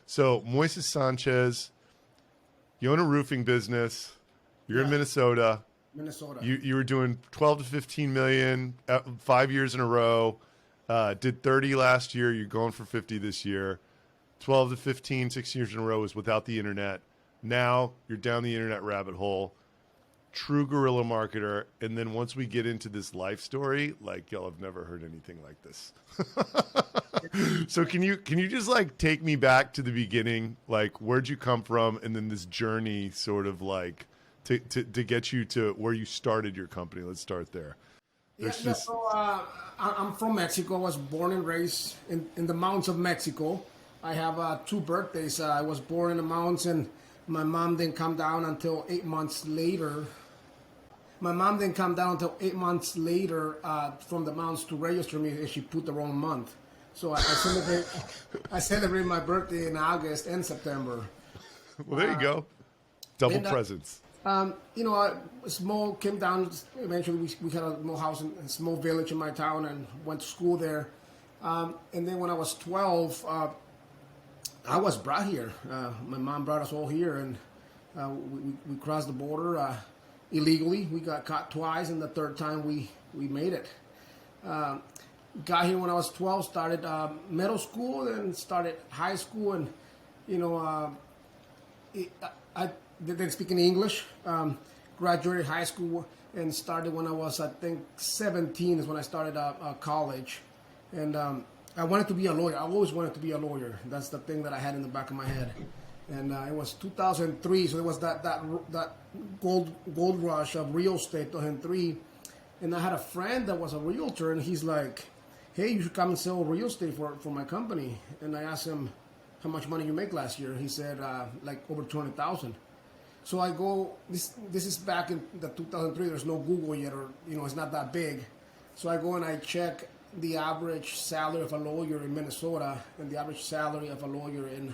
So Moises Sanchez, you own a roofing business. You're in Yeah. Minnesota. Minnesota. You were doing 12 to 15 million 5 years in a row. Did 30 last year. You're going for 50 this year. 12 to 15, 6 years in a row was without the internet. Now you're down the internet rabbit hole. True guerrilla marketer. And then once we get into this life story, like y'all have never heard anything like this. So can you just like take me back to the beginning? Like where'd you come from, and then this journey sort of like to get you to where you started your company. Let's start there. I'm from Mexico. I was born and raised in the mountains of Mexico. I have 2 birthdays. I was born in the mountains, and my mom didn't come down until 8 months later. My mom didn't come down until 8 months later from the mountains to register me, and she put the wrong month. So I celebrate my birthday in August and September. Well, there you go. Double presents. Small came down. Eventually, we had a small house in a small village in my town and went to school there. And then when I was 12, I was brought here. My mom brought us all here, and we crossed the border illegally. We got caught twice, and the third time we made it. Got here when I was 12, started middle school, and started high school, and I didn't speak any English. Graduated high school and started when I was, I think, 17 is when I started college. And I wanted to be a lawyer. I always wanted to be a lawyer. That's the thing that I had in the back of my head. And it was 2003, so it was that gold rush of real estate, 2003. And I had a friend that was a realtor, and he's like, hey, you should come and sell real estate for my company. And I asked him, how much money you make last year? He said, like over 200,000. So I go, this is back in the 2003, there's no Google yet, or, it's not that big. So I go and I check the average salary of a lawyer in Minnesota and the average salary of a lawyer in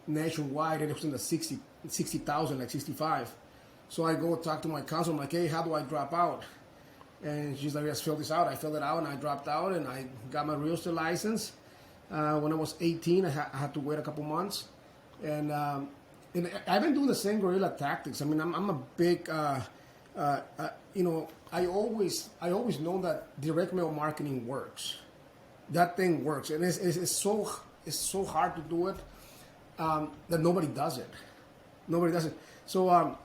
nationwide, and it was in the 60,000, like 65. So I go talk to my counsel. I'm like, hey, how do I drop out? And she's like, let's fill this out. I filled it out, and I dropped out, and I got my real estate license. When I was 18, I had to wait a couple months. And I've been doing the same guerrilla tactics. I mean, I'm a big, I always know that direct mail marketing works. That thing works, and it's so hard to do it that nobody does it. Nobody does it. So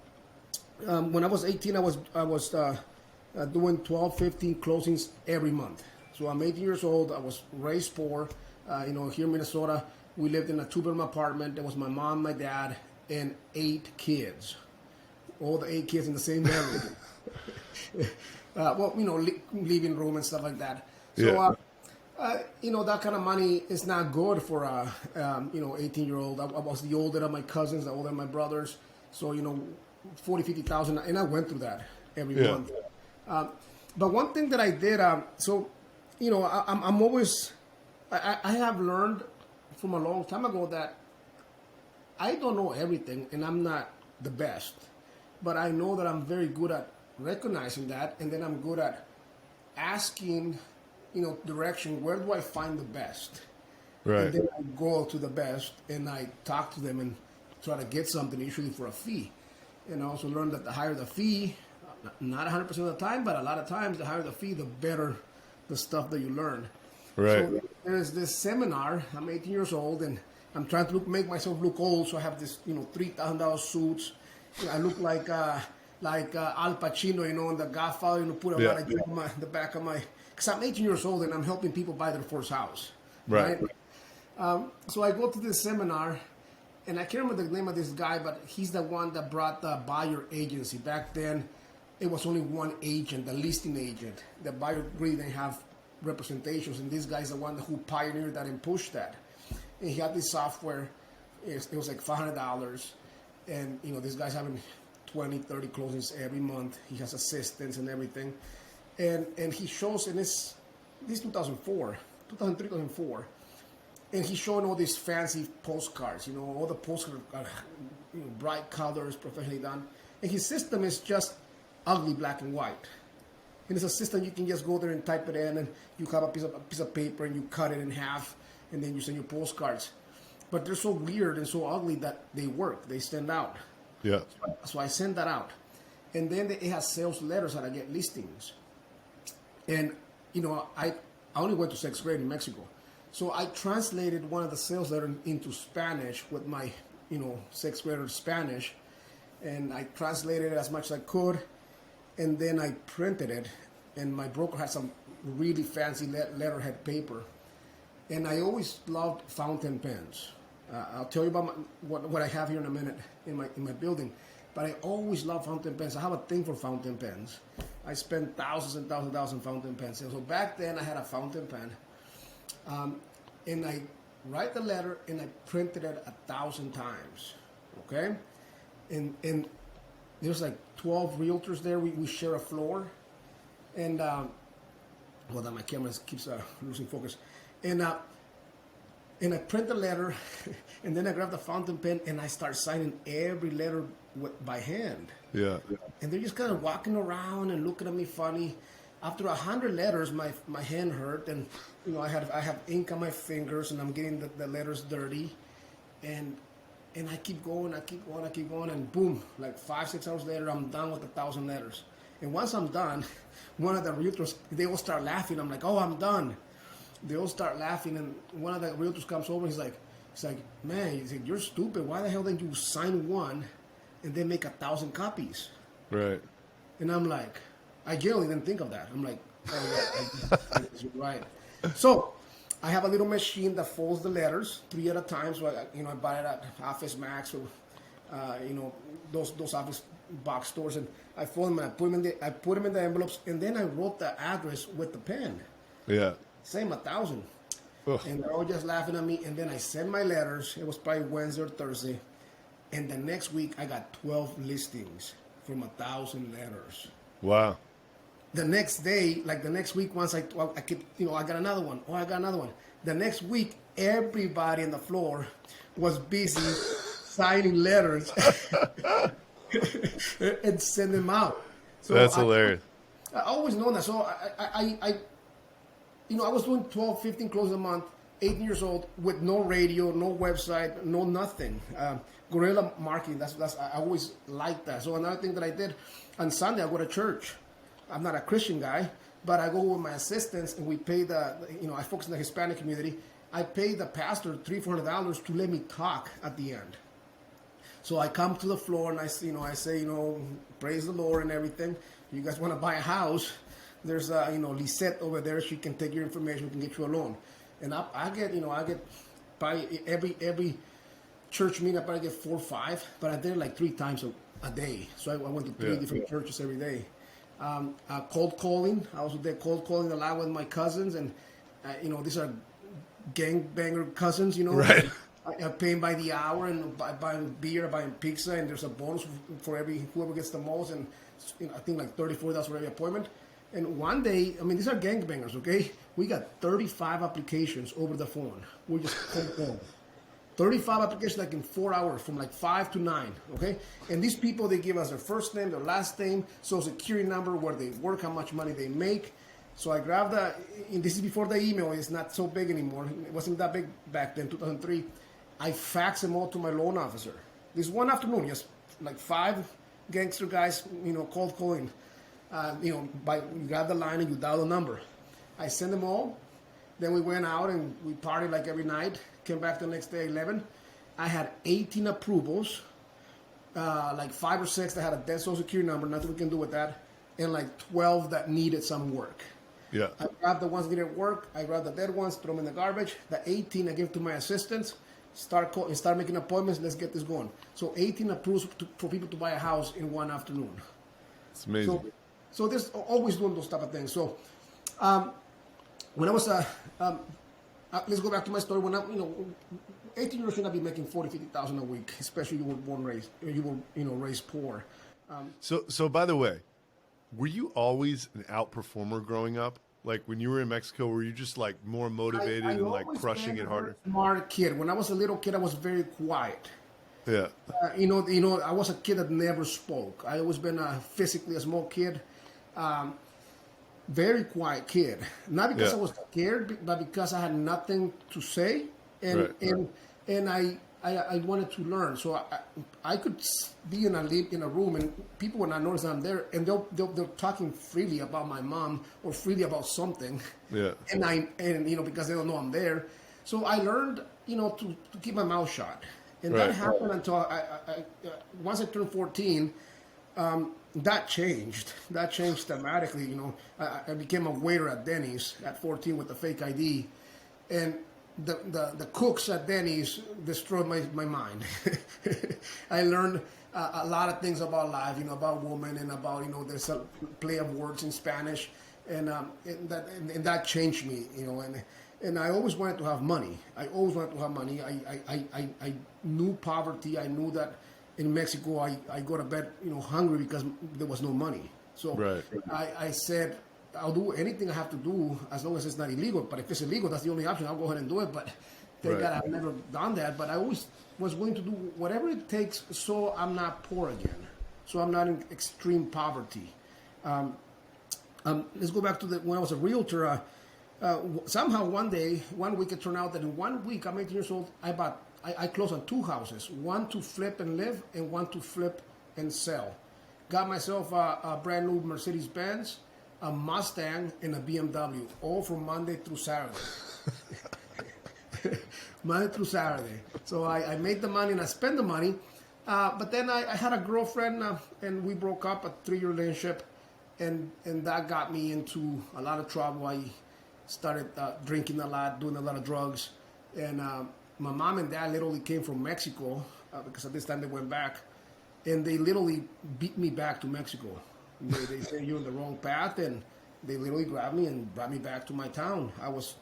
when I was 18, I was doing 12, 15 closings every month. So I'm 18 years old. I was raised poor. Here in Minnesota, we lived in a 2-bedroom apartment. There was my mom, my dad, and 8 kids. All the 8 kids in the same bedroom. Living room and stuff like that. So, that kind of money is not good for a, 18-year-old. I was the older of my cousins, the older of my brothers. So, 40, 50,000, and I went through that every month. But one thing that I did, I'm always, I have learned from a long time ago that I don't know everything, and I'm not the best. But I know that I'm very good at recognizing that, and then I'm good at asking, direction. Where do I find the best? Right. And then I go to the best, and I talk to them and try to get something, usually for a fee. And I also learned that the higher the fee, not 100% of the time, but a lot of times, the higher the fee, the better the stuff that you learn. Right. So there's this seminar. I'm 18 years old, and I'm trying to make myself look old. So I have this, $3,000 suits. I look like Al Pacino, in The Godfather. Put a lot of gear on the back of my. Because I'm 18 years old, and I'm helping people buy their first house. Right. So I go to this seminar, and I can't remember the name of this guy, but he's the one that brought the buyer agency. Back then, it was only one agent, the listing agent. The buyer really didn't have representations, and this guy's the one who pioneered that and pushed that. And he had this software. It was like $500, and this guy's having 20, 30 closings every month. He has assistants and everything, and he shows, and this 2003, 2004, and he's showing all these fancy postcards. All the postcards are bright colors, professionally done, and his system is just ugly black and white. And it's a system you can just go there and type it in, and you have a piece of paper, and you cut it in half, and then you send your postcards. But they're so weird and so ugly that they work. They stand out. Yeah. So I send that out. And then it has sales letters that I get listings. And, I only went to 6th grade in Mexico. So I translated one of the sales letters into Spanish with my, 6th grader Spanish. And I translated it as much as I could. And then I printed it. And my broker had some really fancy letterhead paper. And I always loved fountain pens. I'll tell you about what I have here in a minute in my building. But I always love fountain pens. I have a thing for fountain pens. I spend thousands and thousands and thousands on fountain pens. And so back then I had a fountain pen. And I write the letter and I printed it 1,000 times. Okay? And there's like 12 realtors there. We share a floor. And, well, my camera keeps losing focus. And I print the letter, and then I grab the fountain pen, and I start signing every letter by hand. Yeah. And they're just kind of walking around and looking at me funny. After 100 letters, my hand hurt, and I have ink on my fingers, and I'm getting the letters dirty, and I keep going, and boom, like 5-6 hours later, I'm done with 1,000 letters. And once I'm done, one of the realtors, they all start laughing. I'm like, oh, I'm done. They all start laughing, and one of the realtors comes over. He's like, man, you're stupid. Why the hell didn't you sign one and then make 1,000 copies? Right. And I'm like, I generally didn't think of that. I'm like, oh yeah, you're right. So I have a little machine that folds the letters 3 at a time. So I buy it at Office Max or those office box stores, and I fold them and I put them in the envelopes, and then I wrote the address with the pen. Yeah. Same 1,000. Ugh. And they're all just laughing at me. And then I send my letters. It was probably Wednesday or Thursday. And the next week, I got 12 listings from 1,000 letters. Wow. The next day, like the next week, once I keep, I got another one. Oh, I got another one. The next week, everybody on the floor was busy signing letters and send them out. So That's hilarious. I always known that. So I was doing 12, 15 closes a month, 18 years old, with no radio, no website, no nothing. Guerrilla marketing, I always liked that. So another thing that I did, on Sunday, I go to church. I'm not a Christian guy, but I go with my assistants, and we pay I focus on the Hispanic community. I pay the pastor $300-$400 to let me talk at the end. So I come to the floor, and I say, praise the Lord and everything. You guys want to buy a house? There's Lisette over there. She can take your information. We can get you a loan. And I get probably every church meeting, I probably get 4 or 5, but I did it like 3 times a day. So I went to 3 different churches every day. Cold calling. I was there cold calling a lot with my cousins, and these are gangbanger cousins. Right. I'm paying by the hour, and buying beer, buying pizza, and there's a bonus for whoever gets the most, and I think like $34 for every appointment. And one day, these are gangbangers, okay? We got 35 applications over the phone. We just cold 35 applications like in 4 hours, from like 5 to 9, okay? And these people, they give us their first name, their last name, social security number, where they work, how much money they make. So I grabbed and this is before the email, it's not so big anymore. It wasn't that big back then, 2003. I faxed them all to my loan officer. This one afternoon, just like 5 gangster guys, cold calling. You grab the line and you dial the number. I sent them all. Then we went out and we partied like every night. Came back the next day, 11. I had 18 approvals, like 5 or 6 that had a dead social security number, nothing we can do with that, and like 12 that needed some work. Yeah. I grabbed the ones that needed work. I grabbed the dead ones, throw them in the garbage. The 18 I gave to my assistants. Start making appointments. Let's get this going. So 18 approvals for people to buy a house in one afternoon. It's amazing. So there's always doing those type of things. So when I was, let's go back to my story. When 18 years should not be making $40,000-$50,000 a week, especially you were raised poor. So by the way, were you always an outperformer growing up? Like when you were in Mexico, were you just like more motivated and like crushing it harder? Smart kid. When I was a little kid, I was very quiet. Yeah. I was a kid that never spoke. I always been physically a small kid. very quiet kid. Not because Yeah. I was scared, but because I had nothing to say, and Right. and I wanted to learn. So I could be in a room, and people would not notice that I'm there, and they're talking freely about my mom or freely about something. Yeah. And because they don't know I'm there. So I learned to keep my mouth shut, and that Right. happened until once I turned 14. That changed. That changed dramatically. I became a waiter at Denny's at 14 with a fake ID, and the cooks at Denny's destroyed my mind. I learned a lot of things about life, about women, and about there's a play of words in Spanish, and that changed me, and I always wanted to have money. I always wanted to have money. I knew poverty. I knew that in Mexico I go to bed hungry because there was no money. So Right. I said, I'll do anything I have to do as long as it's not illegal. But if it's illegal, that's the only option. I'll go ahead and do it. But thank Right. God I've never done that. But I always was willing to do whatever it takes so I'm not poor again. So I'm not in extreme poverty. Let's go back to when I was a realtor. Somehow one week it turned out that in 1 week, I'm 18 years old, I closed on 2 houses, one to flip and live and one to flip and sell. Got myself a brand new Mercedes-Benz, a Mustang, and a BMW, all from Monday through Saturday. Monday through Saturday. So I made the money and I spent the money. But then I had a girlfriend and we broke up, a 3-year relationship. And that got me into a lot of trouble. I started drinking a lot, doing a lot of drugs. And my mom and dad literally came from Mexico because at this time they went back. And they literally beat me back to Mexico. They said, you're on the wrong path. And they literally grabbed me and brought me back to my town. I was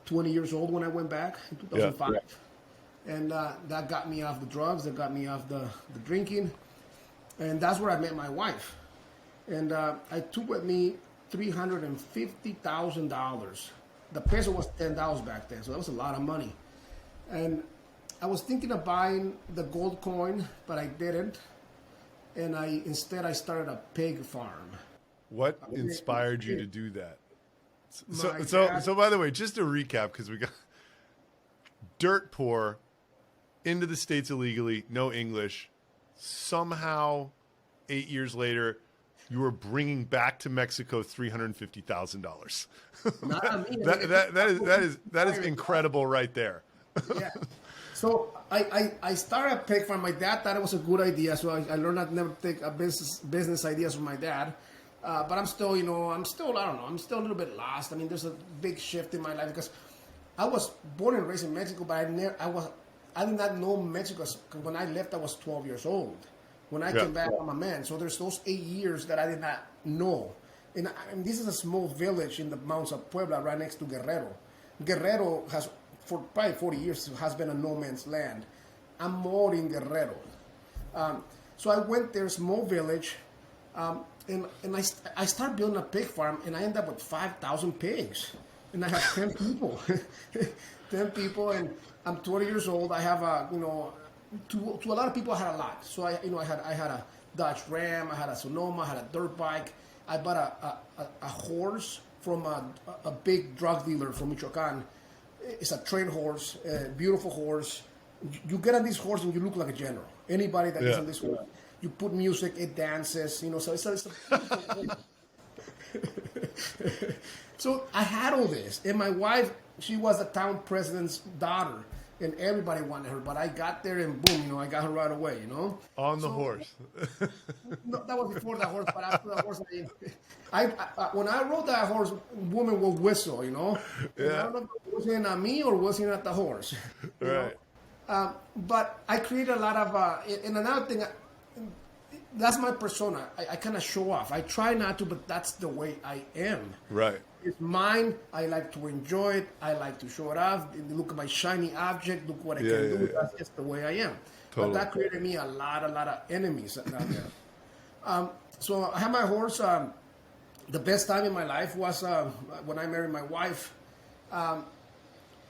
20 years old when I went back in 2005. Yeah. And that got me off the drugs. That got me off the drinking. And that's where I met my wife. And I took with me $350,000. The peso was $10 back then, so that was a lot of money. And I was thinking of buying the gold coin, but I didn't. And instead I started a pig farm. What inspired you to do that? My So by the way, just to recap, because we got dirt poor, into the States illegally, no English. Somehow, 8 years later, you were bringing back to Mexico $350,000. That is incredible right there. Yeah. So I started a pig farm. My dad thought it was a good idea, so I learned not to never take a business ideas from my dad. But I'm still, I don't know, I'm still a little bit lost. I mean, there's a big shift in my life because I was born and raised in Mexico, but I did not know Mexico. When I left, I was 12 years old. When I came back, I'm a man. So there's those 8 years that I did not know. And this is a small village in the mountains of Puebla, right next to Guerrero. Guerrero has, for probably 40 years, has been a no man's land. I'm more in Guerrero. So I went there, small village, and I started building a pig farm, and I ended up with 5,000 pigs. And I have 10 people. 10 people, and I'm 20 years old. I have to a lot of people, I had a lot. So I had a Dodge Ram, I had a Sonoma, I had a dirt bike. I bought a horse from a big drug dealer from Michoacan. It's a trained horse, a beautiful horse. You get on this horse and you look like a general. Anybody that gets on this horse, you put music, it dances. So it's a So I had all this, and my wife, she was the town president's daughter. And everybody wanted her, but I got there and boom, I got her right away, On the horse. No, that was before the horse, but after the horse, I when I rode that horse, woman would whistle, Yeah. And I don't know if it was whistling at me or whistling at the horse. Right. But I created a lot of, and another thing, that's my persona. I kind of show off. I try not to, but that's the way I am. Right. It's mine. I like to enjoy it. I like to show it off. Look at my shiny object. Look what I can do. Yeah. That's just the way I am. Totally. But that created me a lot of enemies out there. So I had my horse. The best time in my life was when I married my wife.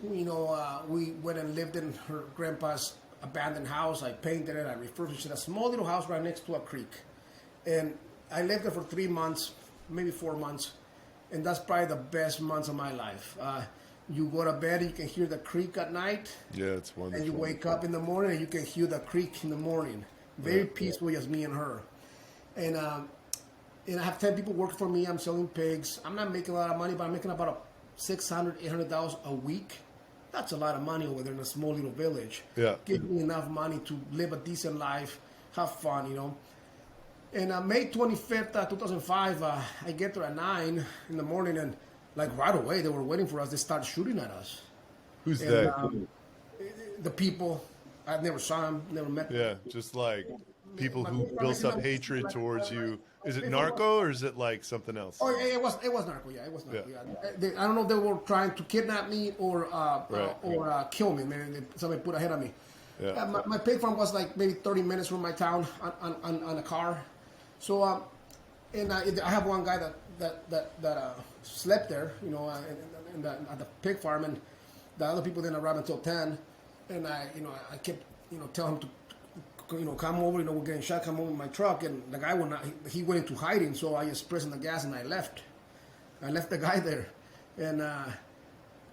We went and lived in her grandpa's abandoned house. I painted it. I refurbished it. A small little house right next to a creek. And I lived there for 3 months, maybe 4 months. and that's probably the best months of my life. You go to bed, you can hear the creek at night. Yeah, it's wonderful. And you wake up in the morning, and you can hear the creek in the morning. Very peaceful, just me and her. And I have 10 people working for me. I'm selling pigs. I'm not making a lot of money, but I'm making about $600, $800 a week. That's a lot of money over there in a small little village. Yeah. Give me enough money to live a decent life, have fun, And May 25th, 2005, I get there at 9 in the morning, and like right away, they were waiting for us. They started shooting at us. Who's And, that? The people, I've never saw them, never met them. Yeah, just like people who built up hatred towards you. Is it narco or is it like something else? Oh, yeah, it was narco. Yeah, it was narco. Yeah. I don't know if they were trying to kidnap me or kill me. Maybe somebody put ahead of me. Yeah. My pig farm was like maybe 30 minutes from my town on a car. So, and I have one guy that slept there, at the pig farm, and the other people didn't arrive until 10. And I kept, telling him to, come over, we're getting shot, come over in my truck. And the guy he went into hiding, so I just pressed on the gas and I left. I left the guy there. And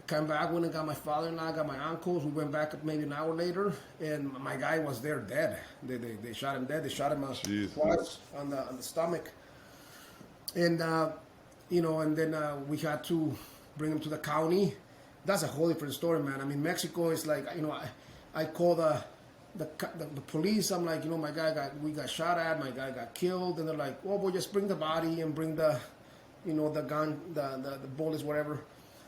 came back, went and got my father-in-law, got my uncles. We went back maybe an hour later, and my guy was there dead. They shot him dead. They shot him twice on the stomach. And, and then we had to bring him to the county. That's a whole different story, man. I mean, Mexico is like, I call the police. I'm like, we got shot at. My guy got killed, and they're like, well, we'll just bring the body and bring the gun, the bullets, whatever.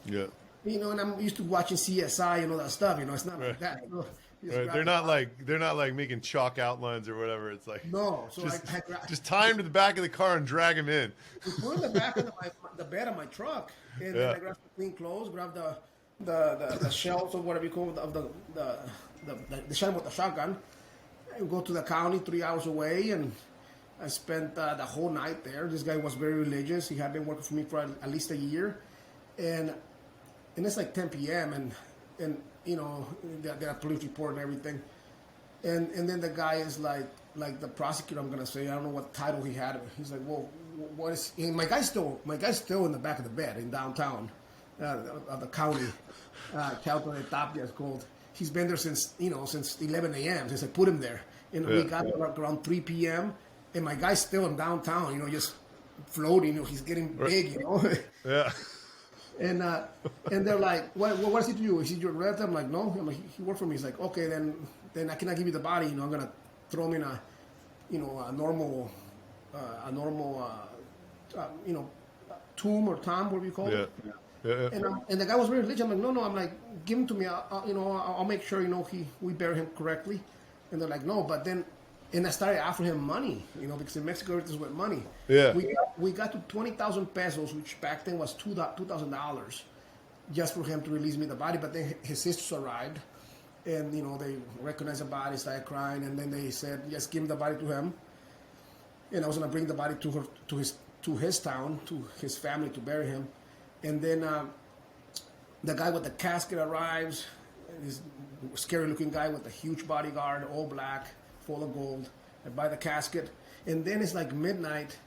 Yeah. And I'm used to watching CSI and all that stuff. It's not like that. Right. They're not like making chalk outlines or whatever. It's like no. So just tie him to the back of the car and drag him in. We put him in the back of the bed of my truck, and then I grabbed some clean clothes, grabbed the shells or whatever you call it, of the shell with the shotgun, and go to the county 3 hours away. And I spent the whole night there. This guy was very religious. He had been working for me for at least a year, and it's like 10 p.m. and they have police report and everything, and then the guy is like the prosecutor, I'm gonna say, I don't know what title he had. He's like, well, what is? And my guy's still in the back of the bed in downtown, of the county, Calco de Tapia is called. He's been there since 11 a.m. since I put him there, and we got there around 3 p.m. and my guy's still in downtown, just floating. He's getting big, Yeah. And they're like, what does he do? Is he your relative? I'm like, no. I'm like, he worked for me. He's like, okay, then I cannot give you the body. I'm gonna throw him in a normal tomb or tomb, whatever you call it. Yeah. And the guy was very religious. I'm like, no. I'm like, give him to me. I'll make sure we bury him correctly. And they're like, no. But then. And I started offering him money, because in Mexico it is with money. Yeah. We got to 20,000 pesos, which back then was $2,000, just for him to release me the body. But then his sisters arrived, and they recognized the body, started crying, and then they said, "Just give him the body to him." And I was gonna bring the body to his town, to his family, to bury him. And then the guy with the casket arrives, this scary-looking guy with a huge bodyguard, all black, full of gold. I buy the casket, and then it's like midnight,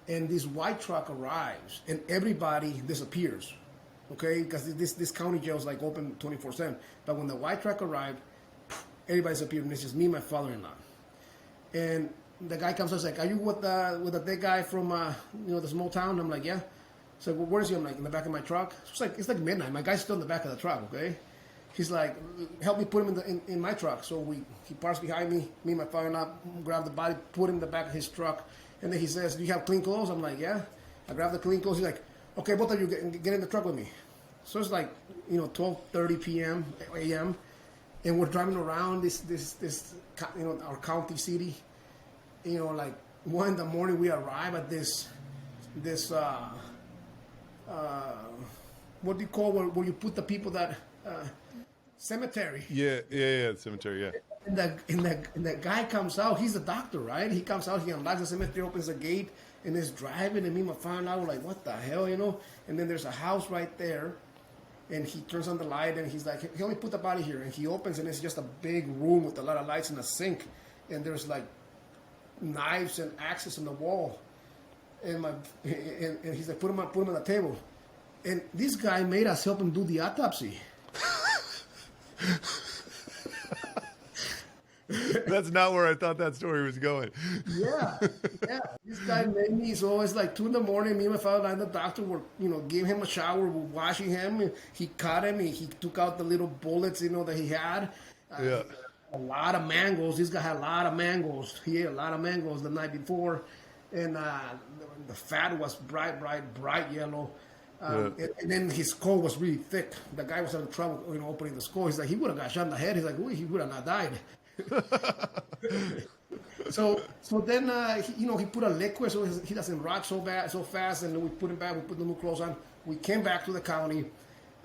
and this white truck arrives, and everybody disappears, okay? Because this county jail is like open 24/7. But when the white truck arrived, everybody disappeared, and it's just me and my father-in-law. And the guy comes up, like, "Are you with the dead guy from the small town?" I'm like, "Yeah." So well, where is he? I'm like, "In the back of my truck." So it's like midnight. My guy's still in the back of the truck, okay? He's like, "Help me put him in my truck." So he parks behind me. Me and my father-in-law grab the body, put him in the back of his truck, and then he says, "Do you have clean clothes?" I'm like, "Yeah." I grab the clean clothes. He's like, "Okay, both of you get in the truck with me." So it's like 12:30 p.m. a.m. and we're driving around this our county city. Like 1 a.m. we arrive at this what do you call where you put the people that cemetery. Yeah, cemetery, yeah. And the guy comes out. He's a doctor, right? He comes out. He unlocks the cemetery, opens the gate, and is driving. And me and my father-in-law were like, "What the hell?" And then there's a house right there, and he turns on the light, and he's like, "Help me put the body here." And he opens, and it's just a big room with a lot of lights and a sink, and there's like knives and axes on the wall. And he's like, "Put him on the table." And this guy made us help him do the autopsy. That's not where I thought that story was going. Yeah, yeah. This guy made me, so it's like 2 in the morning. Me and my father and the doctor were, gave him a shower, we're washing him. He cut him. He took out the little bullets, that he had. Yeah. A lot of mangoes. This guy had a lot of mangoes. He ate a lot of mangoes the night before, and the fat was bright yellow. And then his skull was really thick. The guy was having trouble, opening the skull. He's like, he would have got shot in the head. He's like, he would have not died. So then he put a liquid so he doesn't rot so fast, and then we put him back. We put the new clothes on. We came back to the county,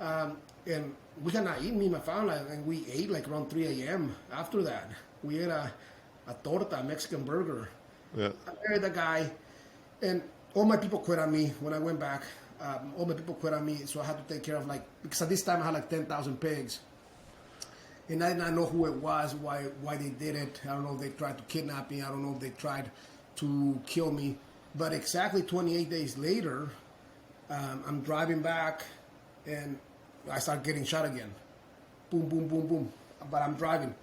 and we had not eaten, me and my family, and we ate like around 3 a.m. After that, we ate a torta, a Mexican burger. Yeah. I married the guy, and all my people quit on me when I went back. All my people quit on me, so I had to take care of because at this time I had like 10,000 pigs. And I did not know who it was, why they did it. I don't know if they tried to kidnap me. I don't know if they tried to kill me. But exactly 28 days later, I'm driving back, and I start getting shot again. Boom, boom, boom, boom. But I'm driving.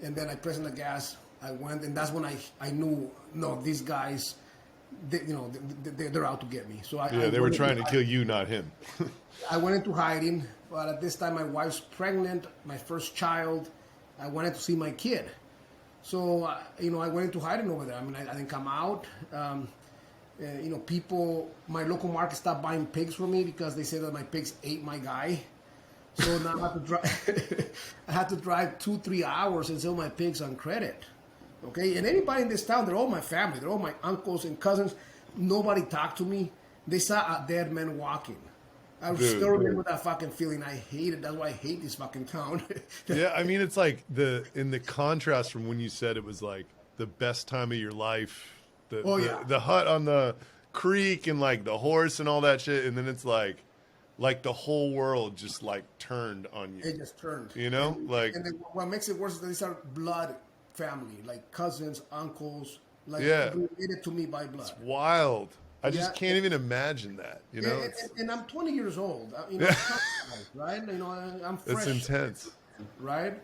And then I press on the gas. I went, and that's when I knew, no, these guys, they're out to get me. So they were trying to kill you, not him. I went into hiding, but at this time my wife's pregnant, my first child. I wanted to see my kid. So, I went into hiding over there. I mean, I didn't come out. People, my local market stopped buying pigs from me because they said that my pigs ate my guy. So now I have to drive. I had to drive 2-3 hours and sell my pigs on credit. Okay, and anybody in this town, they're all my family. They're all my uncles and cousins. Nobody talked to me. They saw a dead man walking. I still remember that fucking feeling. I hate it. That's why I hate this fucking town. Yeah, I mean, it's like in the contrast from when you said it was like the best time of your life. The hut on the creek and like the horse and all that shit, and then it's like the whole world just like turned on you. It just turned. And then what makes it worse is that these are blood family, like cousins, uncles, related to me by blood. It's wild. I just can't even imagine that, And I'm 20 years old, right? I'm fresh. It's intense, right?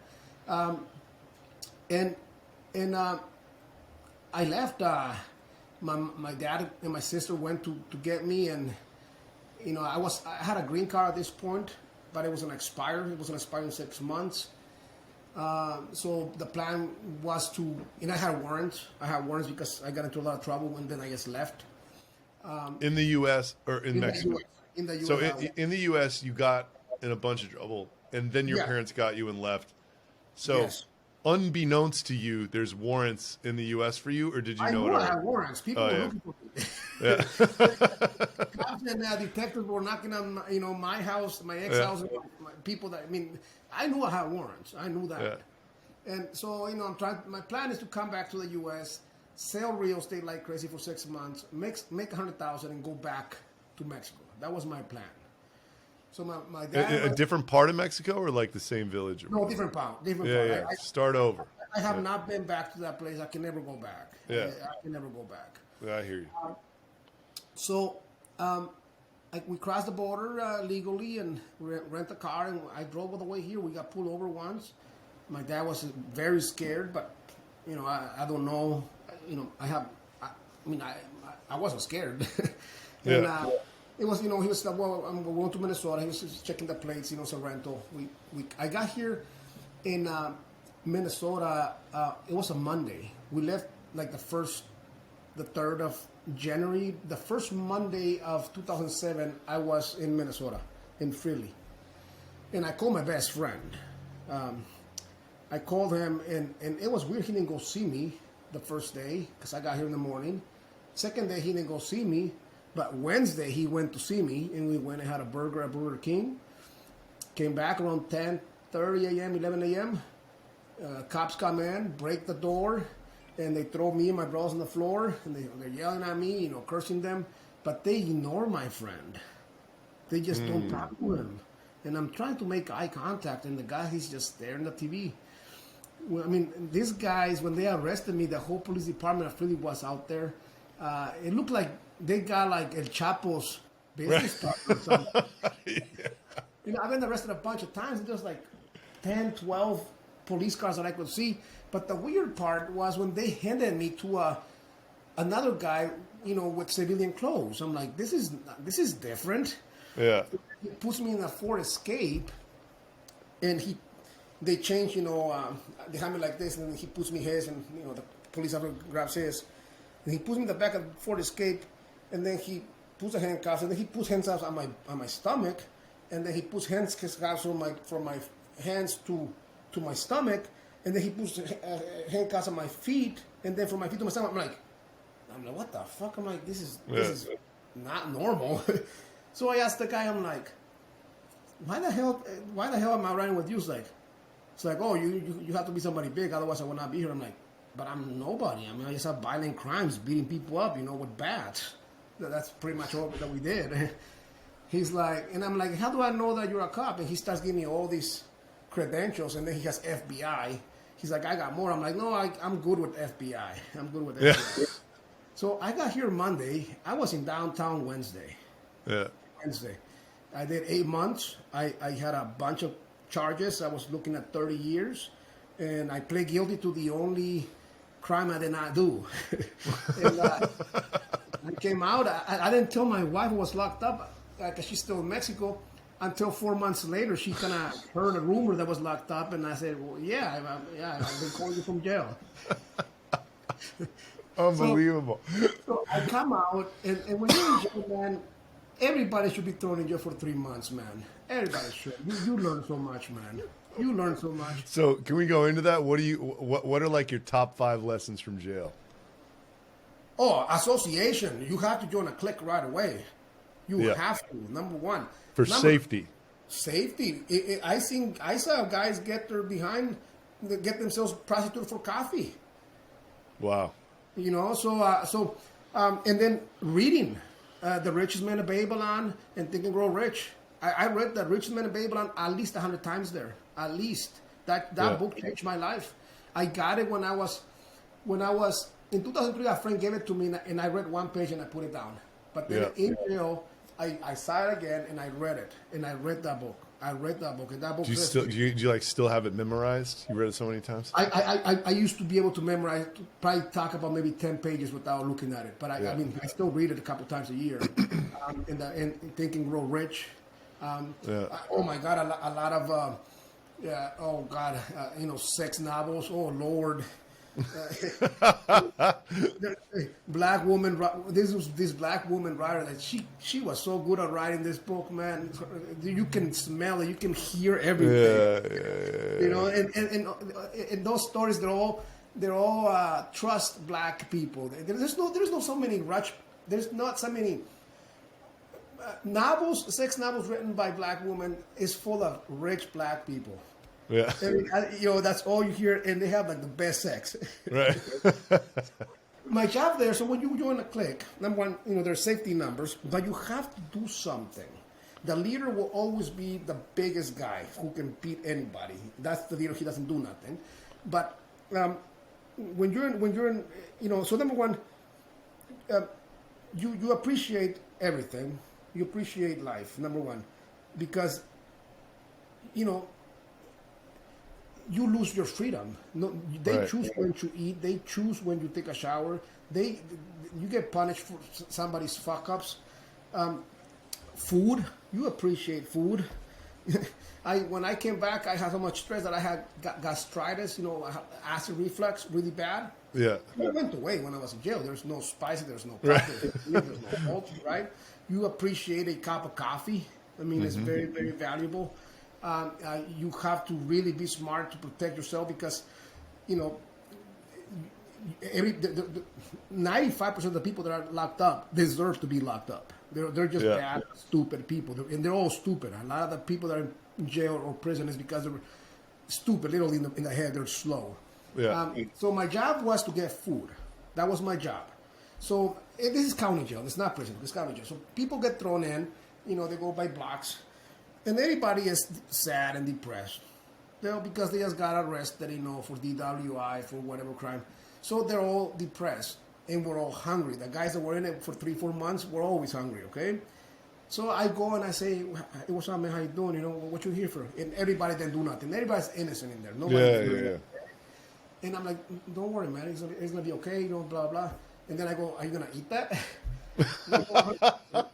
And I left. My dad and my sister went to get me, and I had a green card at this point, but it was an expired. It was an expired in 6 months. So the plan was and I had warrants. I had warrants because I got into a lot of trouble, and then I just left. In the U.S. or in Mexico? In the U.S. So in the U.S., you got in a bunch of trouble, and then your parents got you and left. So yes. Unbeknownst to you, there's warrants in the U.S. for you, or did you know it? I had warrants. People were looking for me. Yeah. Cops and detectives were knocking on my house, my ex-house, and my people I knew I had warrants. I knew that. Yeah. And so, my plan is to come back to the U.S., sell real estate like crazy for 6 months, make $100,000 and go back to Mexico. That was my plan. So my dad... A different part of Mexico or like the same village? No, different part. Yeah. Start over. I have not been back to that place. I can never go back. Yeah. I can never go back. Yeah, I hear you. So we crossed the border legally and rent a car, and I drove all the way here. We got pulled over once. My dad was very scared, but I don't know. I wasn't scared. And it was, he was like, well, I'm going to Minnesota. He was just checking the plates, Sorrento. I got here in Minnesota. It was a Monday. We left like the 3rd of January. The first Monday of 2007, I was in Minnesota, in Philly. And I called my best friend. I called him, and it was weird. He didn't go see me the first day because I got here in the morning. Second day, he didn't go see me. But Wednesday, he went to see me, and we went and had a burger at Burger King. Came back around 10:30 a.m., 11 a.m. Cops come in, break the door, and they throw me and my brothers on the floor, and they're yelling at me, cursing them. But they ignore my friend. They just don't talk to him. And I'm trying to make eye contact, and the guy, he's just staring at the TV. Well, I mean, these guys, when they arrested me, the whole police department of Philly was out there. It looked like they got like El Chapo's business partner. You know, I've been arrested a bunch of times. And there's like 10, 12 police cars that I could see. But the weird part was when they handed me to another guy, you know, with civilian clothes. I'm like, this is different. Yeah. He puts me in a Ford Escape, and they change, you know, they have me like this, and then he puts me his, and you know, the police officer grabs his, and he puts me in the back of the Ford Escape, and then he puts the handcuffs, and then he puts handcuffs on my stomach, and then he puts handcuffs from my hands to my stomach, and then he puts handcuffs on my feet, and then from my feet to my stomach. I'm like, what the fuck? I'm like, this is not normal. So I asked the guy, I'm like, why the hell am I riding with you? It's like, oh, you have to be somebody big, otherwise I will not be here. I'm like, but I'm nobody. I mean, I just have violent crimes, beating people up, you know, with bats. That's pretty much all that we did. He's like, and I'm like, how do I know that you're a cop? And he starts giving me all these credentials, and then he has FBI. He's like, I got more. I'm like, no, I'm good with FBI. I'm good with FBI. Yeah. So I got here Monday. I was in downtown Wednesday. Yeah. Wednesday. I did 8 months. I had a bunch of charges. I was looking at 30 years. And I pled guilty to the only crime I did not do. And I came out. I didn't tell my wife I was locked up because she's still in Mexico. Until 4 months later, she kind of heard a rumor that I was locked up. And I said, well, I've been calling you from jail. Unbelievable. So I come out, and when you're in jail, man, everybody should be thrown in jail for 3 months, man. Everybody should. You learn so much, man. You learn so much. So can we go into that? What are like your top 5 lessons from jail? Oh, association. You have to join a clique right away. You have to. Number one. Safety. Safety. I saw guys get themselves prostituted for coffee. Wow. You know, and then reading The Richest Man of Babylon and Think and Grow Rich. I read The Richest Man of Babylon at least 100 times there. At least. That book changed my life. I got it when I was in 2003, a friend gave it to me, and I read one page and I put it down. But then in jail, I saw it again and I read it. And I read that book. And that book. Do you like still have it memorized? You read it so many times. I used to be able to memorize, probably talk about maybe 10 pages without looking at it. But I mean, I still read it a couple times a year. And Think and Grow Rich. Oh my God, a lot of sex novels. Oh Lord. Black woman. This black woman writer that she was so good at writing this book, man. You can smell it, you can hear everything. You know, and those stories, they're all trust black people. There's not so many sex novels written by black women is full of rich black people. Yeah. And, that's all you hear, and they have like the best sex. Right. My job there, so when you join a clique, number one, there's safety numbers, but you have to do something. The leader will always be the biggest guy who can beat anybody. That's the leader. He doesn't do nothing. But when you're in, so number one, you appreciate everything. You appreciate life, number one, because, you lose your freedom. No, they choose when to eat. They choose when you take a shower. You get punished for somebody's fuck ups. Food, you appreciate food. When I came back, I had so much stress that I had gastritis. I had acid reflux, really bad. Yeah, it went away when I was in jail. There's no spicy. There's no pepper. There's no salt. Right? You appreciate a cup of coffee. I mean, it's very, very valuable. You have to really be smart to protect yourself because, 95% of the people that are locked up deserve to be locked up. They're just bad, stupid people, and they're all stupid. A lot of the people that are in jail or prison is because they're stupid, literally in the head. They're slow. Yeah. So my job was to get food. That was my job. So this is county jail. It's not prison. It's county jail. So people get thrown in. They go by blocks. And everybody is sad and depressed. Because they just got arrested, for DWI, for whatever crime. So they're all depressed. And we're all hungry. The guys that were in it for 3-4 months were always hungry, okay? So I go and I say, "Hey, what's up, man? How you doing? You know, what you here for?" And everybody then do nothing. Everybody's innocent in there. Nobody. And I'm like, "Don't worry, man. It's gonna be okay. You know, blah blah." And then I go, "Are you gonna eat that?"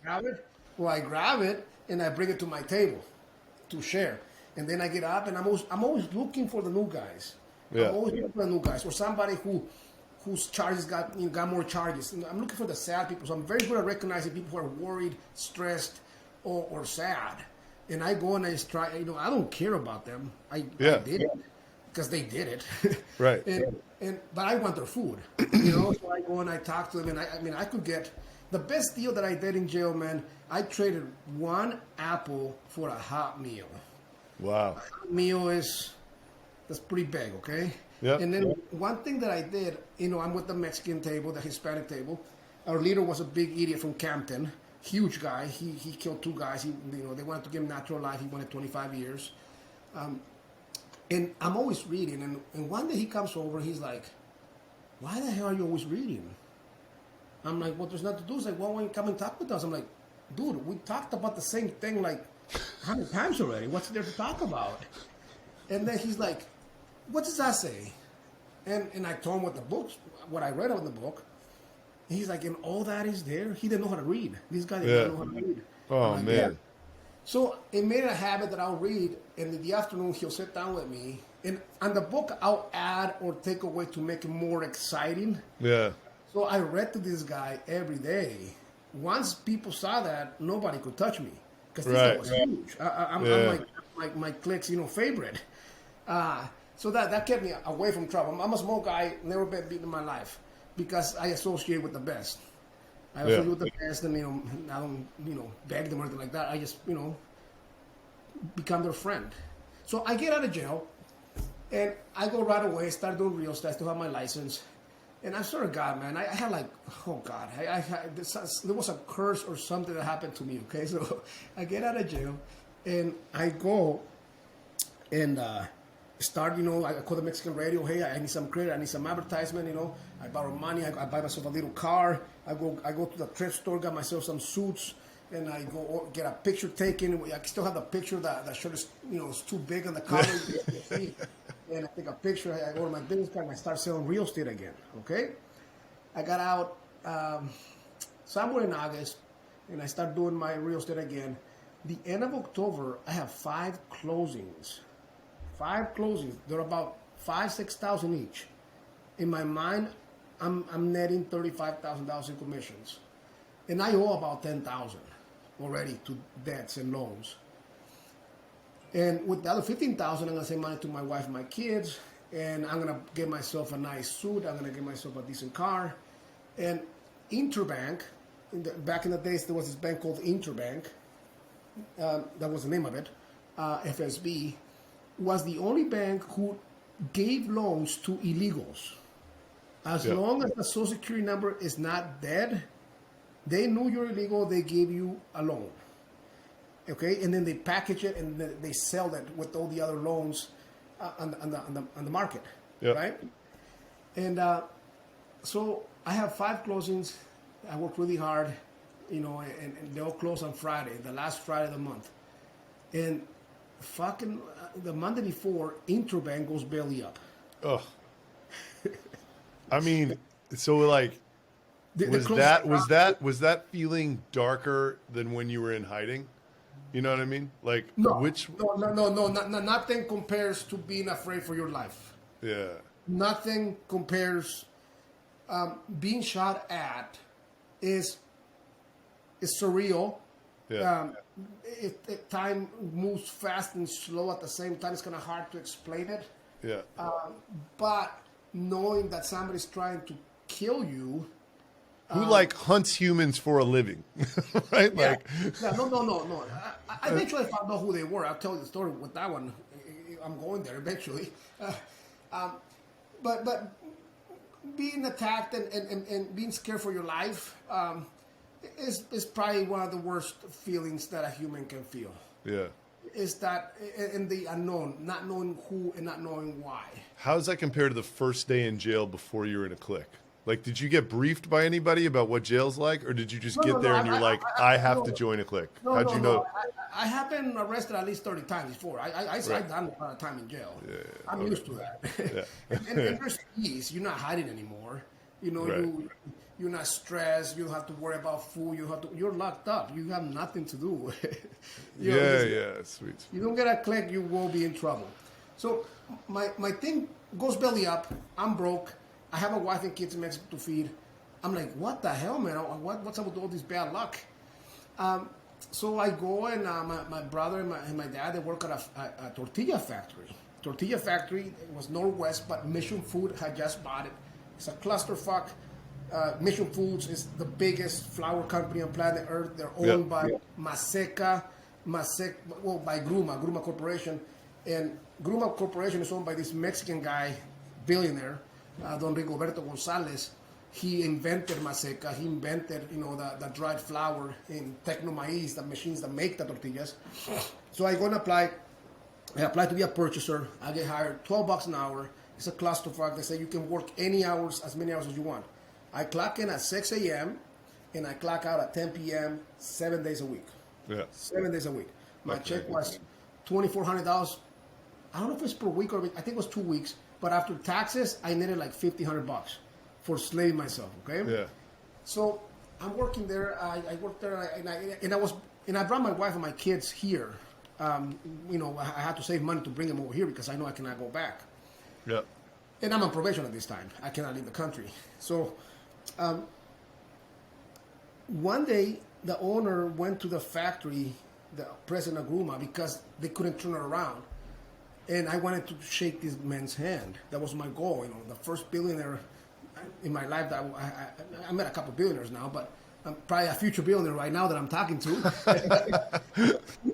Grab it. Well, I grab it and I bring it to my table to share. And then I get up and I'm always looking for the new guys. Yeah. I'm always looking for the new guys or somebody whose charges got more charges. And I'm looking for the sad people. So I'm very good at recognizing people who are worried, stressed, or sad. And I go and I try. You know, I don't care about them. I did it because they did it. Right. But I want their food. You know, so I go and I talk to them. And I mean, I could get the best deal that I did in jail, man. I traded one apple for a hot meal. Wow. A hot meal that's pretty big, okay? Yep. And then one thing that I did, you know, I'm with the Mexican table, the Hispanic table. Our leader was a big idiot from Campton, huge guy. He killed two guys. They wanted to give him natural life. He wanted 25 years. And I'm always reading. And one day he comes over. He's like, "Why the hell are you always reading?" I'm like, "Well, there's nothing to do." He's like, "Well, why don't you come and talk with us?" I'm like, "Dude, we talked about the same thing like 100 times already. What's there to talk about?" And then he's like, "What does that say?" And I told him what I read on the book. And he's like, "And all that is there?" He didn't know how to read. This guy didn't know how to read. Oh, like, man. yeah. So it made it a habit that I'll read, and in the afternoon he'll sit down with me. And on the book, I'll add or take away to make it more exciting. Yeah. So I read to this guy every day. Once people saw that, nobody could touch me because this guy was huge. I'm like my clique's favorite. So that kept me away from trouble. I'm a small guy, never been beaten in my life because I associate with the best. I associate with the best, and I don't beg them or anything like that. I just become their friend. So I get out of jail, and I go right away. Start doing real estate. I still have my license. And I swear to God, man, I had like, oh God, there was a curse or something that happened to me, okay? So I get out of jail, and I go and start, I call the Mexican radio, "Hey, I need some credit, I need some advertisement, I borrow money, I buy myself a little car, I go to the thrift store, got myself some suits, and I go get a picture taken. I still have the picture that shirt is, it's too big on the cover. And I take a picture, I go to my business card, and I start selling real estate again, okay? I got out somewhere in August, and I start doing my real estate again. The end of October, I have 5 closings. 5 closings. They're about $5,000-6,000 each. In my mind, I'm netting $35,000 in commissions. And I owe about $10,000 already to debts and loans. And with the other $15,000, I'm gonna send money to my wife and my kids, and I'm gonna get myself a nice suit. I'm gonna get myself a decent car. And Interbank, back in the days, there was this bank called Interbank. That was the name of it. FSB was the only bank who gave loans to illegals. As long as the Social Security number is not dead, they knew you're illegal. They gave you a loan. Okay, and then they package it and they sell it with all the other loans on the market, right? And so I have 5 closings. I work really hard, and they all close on Friday, the last Friday of the month. And fucking the Monday before, Interbank goes belly up. Ugh. I mean, so like, was that feeling darker than when you were in hiding? You know what I mean? Like, no, nothing compares to being afraid for your life. Yeah. Nothing compares. Being shot at is surreal. Yeah. Time moves fast and slow at the same time. It's kind of hard to explain it. Yeah. But knowing that somebody's trying to kill you. Who hunts humans for a living, right? Yeah. No. I eventually found out who they were. I'll tell you the story with that one. I'm going there eventually. But being attacked and being scared for your life is probably one of the worst feelings that a human can feel. Yeah. Is that in the unknown, not knowing who and not knowing why. How does that compare to the first day in jail before you were in a clique? Like, did you get briefed by anybody about what jail's like, or did you just get No, there and you're like, I have no, to join a clique? no, How'd no, you no. know? I have been arrested at least 30 times before. I've done a lot of time in jail. I'm used to that. Yeah. and there's ease. You're not hiding anymore. You know, Right. you're not stressed. You don't have to worry about food. You're locked up. You have nothing to do. You know, Yeah, sweet. You don't get a click, you will be in trouble. So my thing goes belly up. I'm broke. I have a wife and kids in Mexico to feed. I'm like, what the hell, man? What's up with all this bad luck? So I go and my brother and my dad, they work at a tortilla factory. Tortilla factory, it was Northwest, but Mission Food had just bought it. It's a clusterfuck. Mission Foods is the biggest flour company on planet Earth. They're owned by Maseca, by Gruma Corporation. And Gruma Corporation is owned by this Mexican guy, billionaire, Don Rigoberto Gonzalez. He invented Maseca. He invented, the dried flour in Tecno Maíz, the machines that make the tortillas. So I go and apply. I apply to be a purchaser. I get hired, $12 an hour. It's a clusterfuck. They say you can work any hours, as many hours as you want. I clock in at 6 a.m. and I clock out at 10 p.m. 7 days a week. Yeah. 7 days a week. My check was $2,400. I don't know if it's per week or I think it was 2 weeks. But after taxes, I needed like $1,500 for slaving myself. Okay. Yeah. So I'm working there. I worked there, and I brought my wife and my kids here. I had to save money to bring them over here because I know I cannot go back. Yeah. And I'm on probation at this time. I cannot leave the country. So one day, the owner went to the factory, the president of Gruma, because they couldn't turn it around. And I wanted to shake this man's hand. That was my goal. The first billionaire in my life. That I met a couple billionaires now, but I'm probably a future billionaire right now that I'm talking to.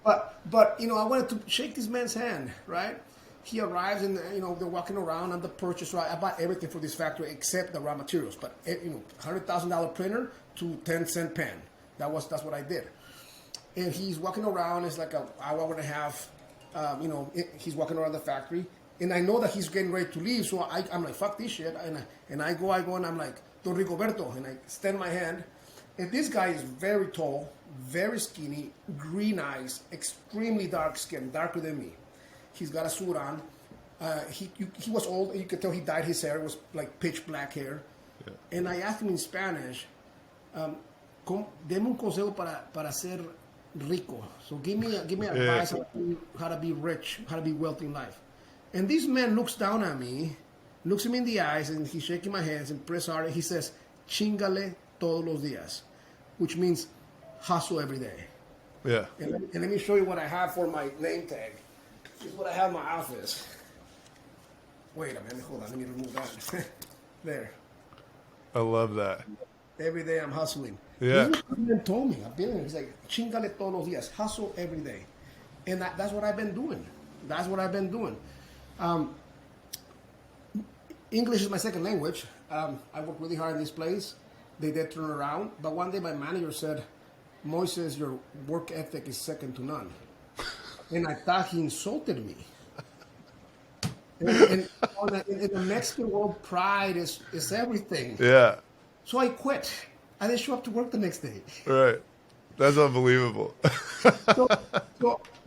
but I wanted to shake this man's hand, right? He arrives and they're walking around. I'm the purchaser. I bought everything for this factory except the raw materials. But $100,000 printer to 10-cent pen. That's what I did. And he's walking around. It's like an hour and a half. He's walking around the factory, and I know that he's getting ready to leave. So I'm like, fuck this shit. And I go and I'm like, Don Rigoberto, and I extend my hand. And this guy is very tall, very skinny, green eyes, extremely dark skin, darker than me. He's got a suit on. He was old. You could tell he dyed his hair. It was like pitch black hair. Yeah. And I asked him in Spanish, deme un consejo para ser rico. So give me advice how to be rich, how to be wealthy in life. And this man looks down at me, looks him in the eyes, and he's shaking my hands and press hard. And he says, "Chingale todos los días," which means hustle every day. Yeah. And let me show you what I have for my name tag. This is what I have in my office. Wait a minute, hold on, let me remove that. There. I love that. Every day I'm hustling. Yeah. This man told me, a billionaire, he's like, chingale todos los días, hustle every day. And that's what I've been doing. English is my second language. I worked really hard in this place. They did turn around. But one day my manager said, Moises, your work ethic is second to none. And I thought he insulted me. And in the Mexican world, pride is everything. Yeah. So I quit. I didn't show up to work the next day. Right. That's unbelievable. So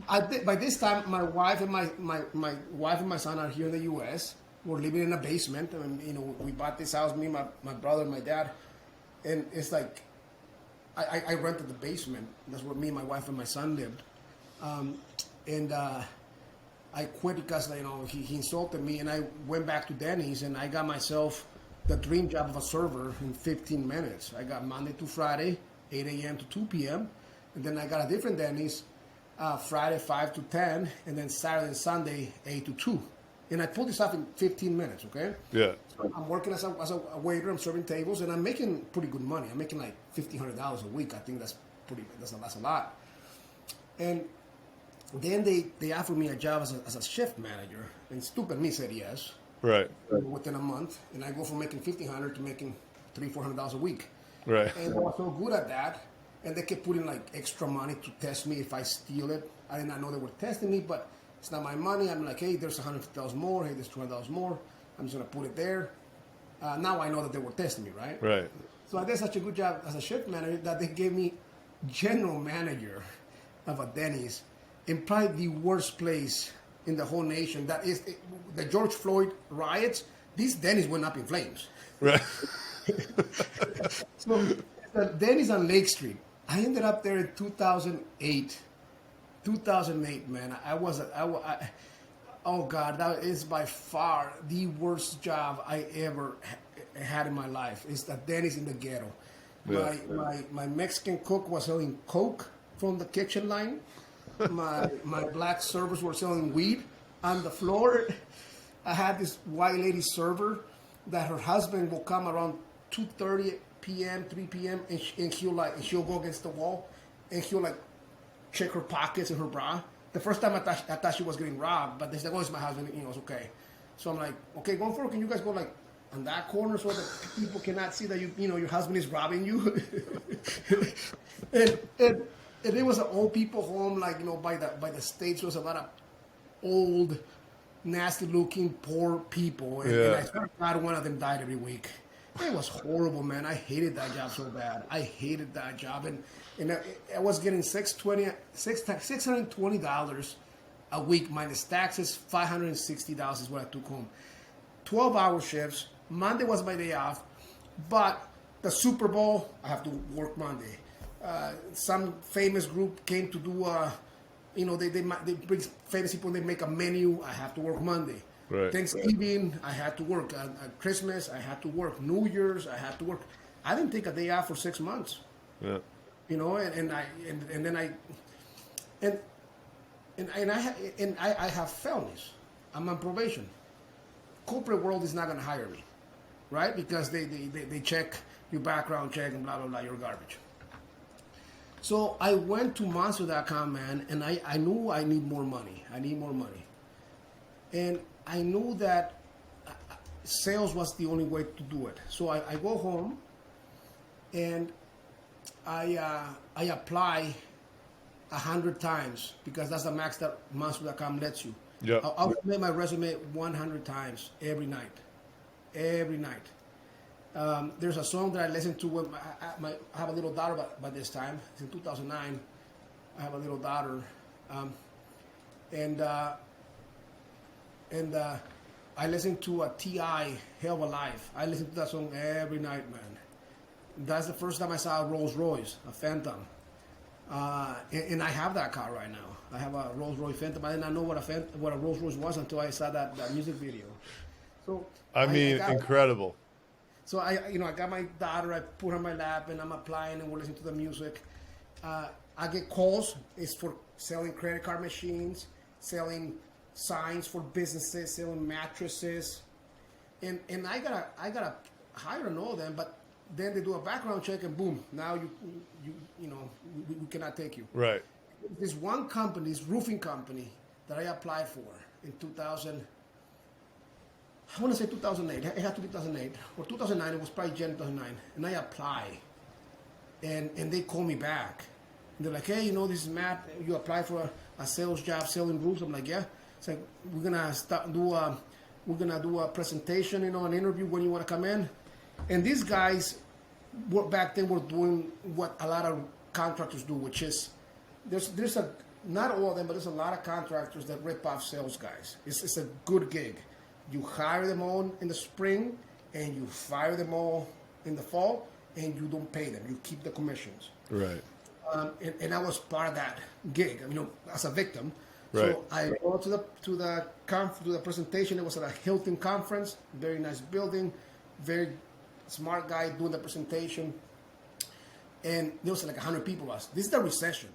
by this time, my wife and my wife and my son are here in the U.S. We're living in a basement. I mean, we bought this house, me, my brother, and my dad, and it's like I rented the basement. That's where me, my wife, and my son lived. I quit because he insulted me, and I went back to Denny's, and I got myself the dream job of a server in 15 minutes. I got Monday to Friday, 8 a.m. to 2 p.m., and then I got a different Denny's Friday 5 to 10, and then Saturday and Sunday 8 to 2. And I pulled this off in 15 minutes, okay? Yeah. So I'm working as a waiter. I'm serving tables, and I'm making pretty good money. I'm making like $1,500 a week. I think that's a lot. And then they offered me a job as a shift manager, and stupid me said yes. Right. Within a month, and I go from making $1,500 to making $300-400 a week. Right. And I was so good at that, and they kept putting like extra money to test me if I steal it. I did not know they were testing me, but it's not my money. I'm like, hey, there's $150 more. Hey, there's $200 more. I'm just gonna put it there. Now I know that they were testing me, right? Right. So I did such a good job as a shift manager that they gave me general manager of a Denny's in probably the worst place in the whole nation. That is the George Floyd riots. These Denny's went up in flames. Right. So the Denny's on Lake Street. I ended up there in 2008. 2008, man. Oh God, that is by far the worst job I ever had in my life. It's the Denny's in the ghetto. Yeah. My Mexican cook was selling Coke from the kitchen line. My black servers were selling weed on the floor. I had this white lady server that her husband will come around 2:30 p.m., 3 p.m. and she'll go against the wall and he'll like check her pockets and her bra. The first time I thought she was getting robbed, but they said, "Oh, it's my husband. It's okay." So I'm like, "Okay, going forward, can you guys go like on that corner so that people cannot see that your husband is robbing you?" and it was an old people home, like by the States. There was a lot of old, nasty looking, poor people, and I swear to God, one of them died every week. It was horrible, man. I hated that job so bad. I hated that job, and I was getting $620 a week minus taxes. $560 is what I took home. 12-hour shifts. Monday was my day off, but the Super Bowl, I have to work Monday. Some famous group came to do they bring famous people and they make a menu. I have to work Monday. Right. Thanksgiving, I had to work. Christmas, I had to work. New Year's, I had to work. I didn't take a day off for 6 months. Yeah. I have felonies. I'm on probation. Corporate world is not going to hire me, right? Because they check your background check and blah blah blah. You're garbage. So I went to Monster.com, man, and I knew I need more money. I need more money, and I knew that sales was the only way to do it. So I go home, and I apply 100 times because that's the max that Monster.com lets you. Yeah. I'll submit my resume 100 times every night. Every night. There's a song that I listen to when I have a little daughter by this time. It's in 2009. I have a little daughter. And I listen to a T.I. Hell of a Life. I listen to that song every night, man. That's the first time I saw a Rolls Royce, a Phantom. And I have that car right now. I have a Rolls Royce Phantom. I did not know what a Rolls Royce was until I saw that music video. So I mean, incredible. So I got my daughter. I put her on my lap, and I'm applying, and we're listening to the music. I get calls. It's for selling credit card machines, selling signs for businesses, selling mattresses, and I gotta hire and all them, but then they do a background check, and boom, now we cannot take you. Right. This one company, this roofing company that I applied for in 2000. I want to say 2008. It had to be 2008 or 2009. It was probably January 2009. And I apply, and they call me back. And they're like, "Hey, this is Matt. You apply for a sales job selling roofs." I'm like, "Yeah." It's like we're gonna do a presentation, an interview when you want to come in. And these guys, back then, were doing what a lot of contractors do, which is there's not all of them, but there's a lot of contractors that rip off sales guys. It's a good gig. You hire them all in the spring, and you fire them all in the fall, and you don't pay them. You keep the commissions. Right. And I was part of that gig, as a victim. Right. So I go to the presentation. It was at a Hilton conference, very nice building, very smart guy doing the presentation, and there was like 100 people. This is the recession.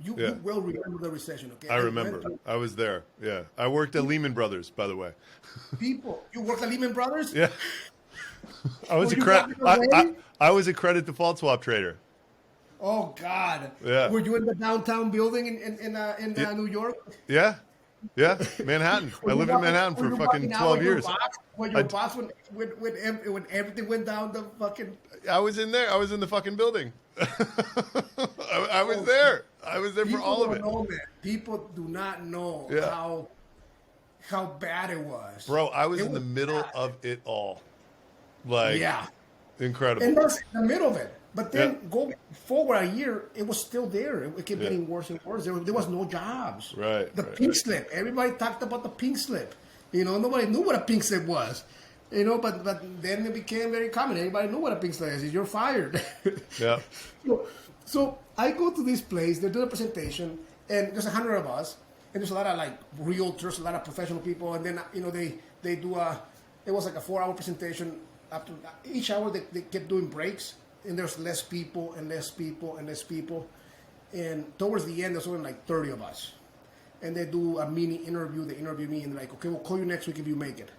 You will remember the recession, okay? I remember. I was there. Yeah. I worked at Lehman Brothers, by the way. You worked at Lehman Brothers? Yeah. I was I was a credit default swap trader. Oh God. Yeah. Were you in the downtown building in New York? Yeah. Yeah. Manhattan. I lived in Manhattan for fucking 12 years. When your boss when everything went down the fucking. I was in there. I was in the fucking building. I was there. I was there for all of it. People do not know how bad it was. Bro, I was in the middle of it all. Like, Yeah. incredible. And that's in the middle of it. But then Yeah. go forward a year, it was still there. It kept Yeah. getting worse and worse. There was no jobs. Right, The right, pink right. slip. Everybody talked about the pink slip. Nobody knew what a pink slip was. But then it became very common. Everybody knew what a pink slip is. You're fired. Yeah. So I go to this place. They do a presentation, and there's 100 of us, and there's a lot of like realtors, a lot of professional people, and then they do a. It was like a 4-hour presentation. After each hour, they kept doing breaks, and there's less people and less people and less people, and towards the end, there's only like 30 of us, and they do a mini interview. They interview me, and they're like, okay, we'll call you next week if you make it.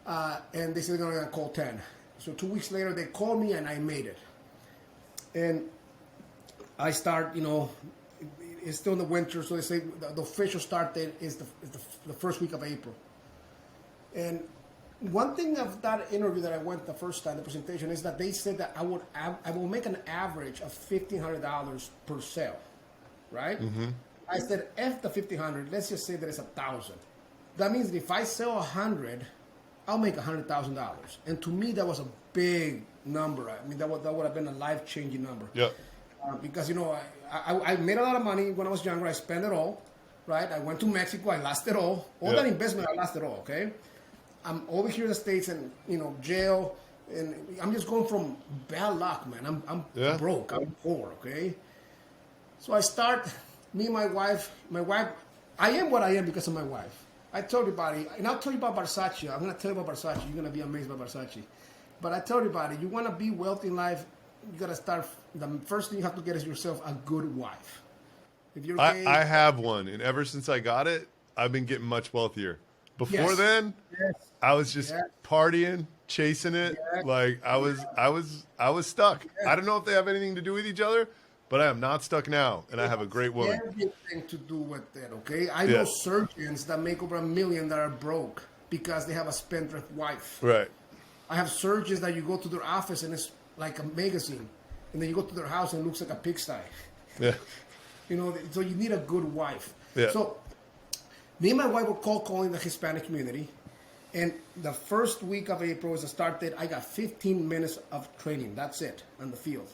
And they said they're gonna call 10. So 2 weeks later, they called me, and I made it. And I start, it's still in the winter, so they say the official start date is the first week of April. And one thing of that interview that I went the first time, the presentation, is that they said that I will make an average of $1,500 per sale, right? Mm-hmm. I said, F the 1,500, let's just say that it's 1,000. That means if I sell 100, I'll make $100,000. And to me, that was a big number. I mean, that would have been a life-changing number. Yeah. Because, I made a lot of money when I was younger. I spent it all, right? I went to Mexico. I lost it all. All that investment, I lost it all, okay? I'm over here in the States and, jail. And I'm just going from bad luck, man. I'm broke. I'm poor, okay? So I start, me and my wife, I am what I am because of my wife. I tell everybody, and I'll tell you about Versace. I'm going to tell you about Versace. You're going to be amazed by Versace. But I tell everybody, you want to be wealthy in life, you got to start, the first thing you have to get is yourself a good wife. If you're gay, I have one, and ever since I got it, I've been getting much wealthier. Before then, I was just partying, chasing it. Like I was stuck. I don't know if they have anything to do with each other, but I am not stuck now, and I have a great woman. Everything to do with that, okay? I know surgeons that make over $1 million that are broke because they have a spendthrift wife. Right. I have surgeons that you go to their office and it's like a magazine, and then you go to their house and it looks like a pigsty. Yeah. So you need a good wife. Yeah. So me and my wife were calling the Hispanic community, and the first week of April was the start date. I got 15 minutes of training. That's it on the field.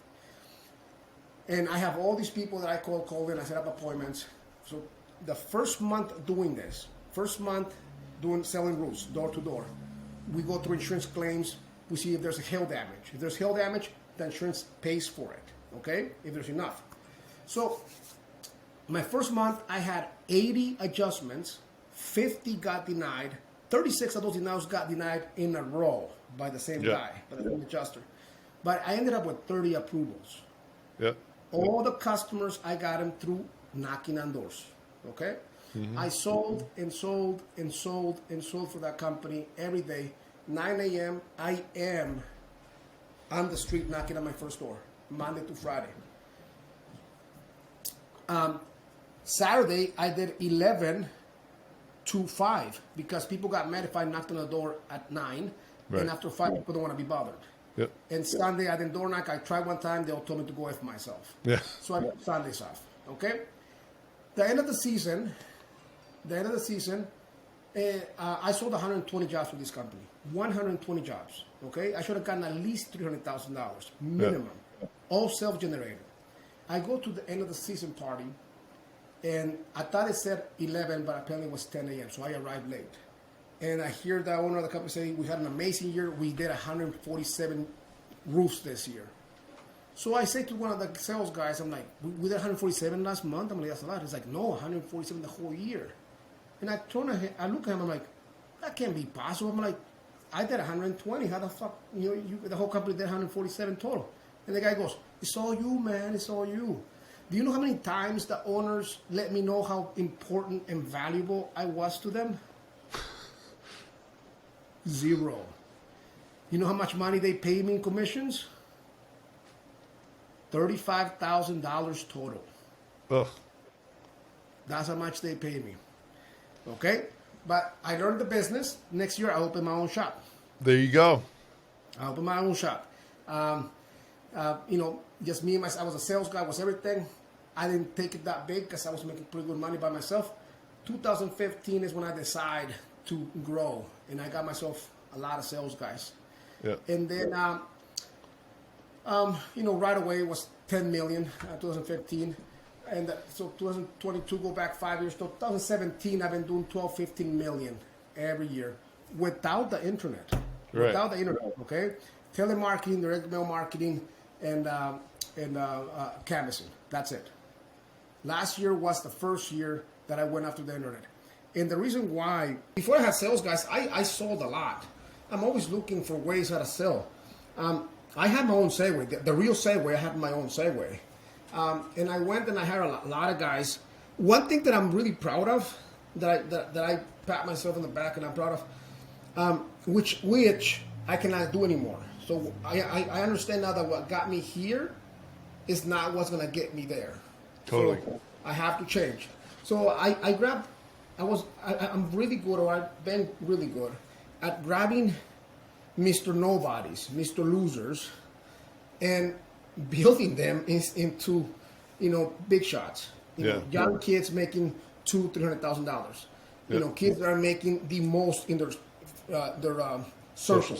And I have all these people that I call in. I set up appointments. So the first month doing this, selling roofs, door to door, we go through insurance claims. We see if there's a hail damage. If there's hail damage, the insurance pays for it, okay? If there's enough. So my first month, I had 80 adjustments. 50 got denied. 36 of those denials got denied in a row by the same guy, by the same adjuster. But I ended up with 30 approvals. Yeah. All the customers, I got them through knocking on doors, okay? Mm-hmm. I sold and sold and sold and sold for that company every day. 9 a.m., I am on the street knocking on my first door, Monday to Friday. Saturday, I did 11 to 5 because people got mad if I knocked on the door at 9, and after 5, people don't want to be bothered. Yep. And Sunday, I didn't door knock. I tried one time. They all told me to go F myself. Yeah. So I took Sundays off. Okay? The end of the season, I sold 120 jobs for this company. 120 jobs. Okay? I should have gotten at least $300,000 minimum. Yeah. All self-generated. I go to the end of the season party, and I thought it said 11, but apparently it was 10 a.m., so I arrived late. And I hear the owner of the company say, we had an amazing year. We did 147 roofs this year. So I say to one of the sales guys, I'm like, we did 147 last month? I'm like, that's a lot. He's like, no, 147 the whole year. And I look at him, I'm like, that can't be possible. I'm like, I did 120. How the fuck, the whole company did 147 total. And the guy goes, it's all you, man. It's all you. Do you know how many times the owners let me know how important and valuable I was to them? 0. You know how much money they pay me in commissions? $35,000 total. Ugh. That's how much they pay me. Okay? But I learned the business. Next year, I open my own shop. There you go. I open my own shop. Just me and myself. I was a sales guy, was everything. I didn't take it that big because I was making pretty good money by myself. 2015 is when I decided to grow, and I got myself a lot of sales guys. Yeah. And then, right away it was 10 million, 2015. And so 2022, go back 5 years. So 2017, I've been doing 12, 15 million every year without the internet. Right. Without the internet, okay? Telemarketing, direct mail marketing, and canvassing. That's it. Last year was the first year that I went after the internet. And the reason why, before I had sales guys, I sold a lot. I'm always looking for ways how to sell. I had my own Segway, the real Segway. I had my own Segway. And I went and I hired a lot of guys. One thing that I'm really proud of, that I pat myself on the back and I'm proud of, which I cannot do anymore. So I understand now that what got me here is not what's going to get me there. Totally. So I have to change. So I'm really good, or I've been really good at grabbing Mr. Nobodies, Mr. Losers, and building them into, big shots. Young kids making $200,000-$300,000. Kids that are making the most in their social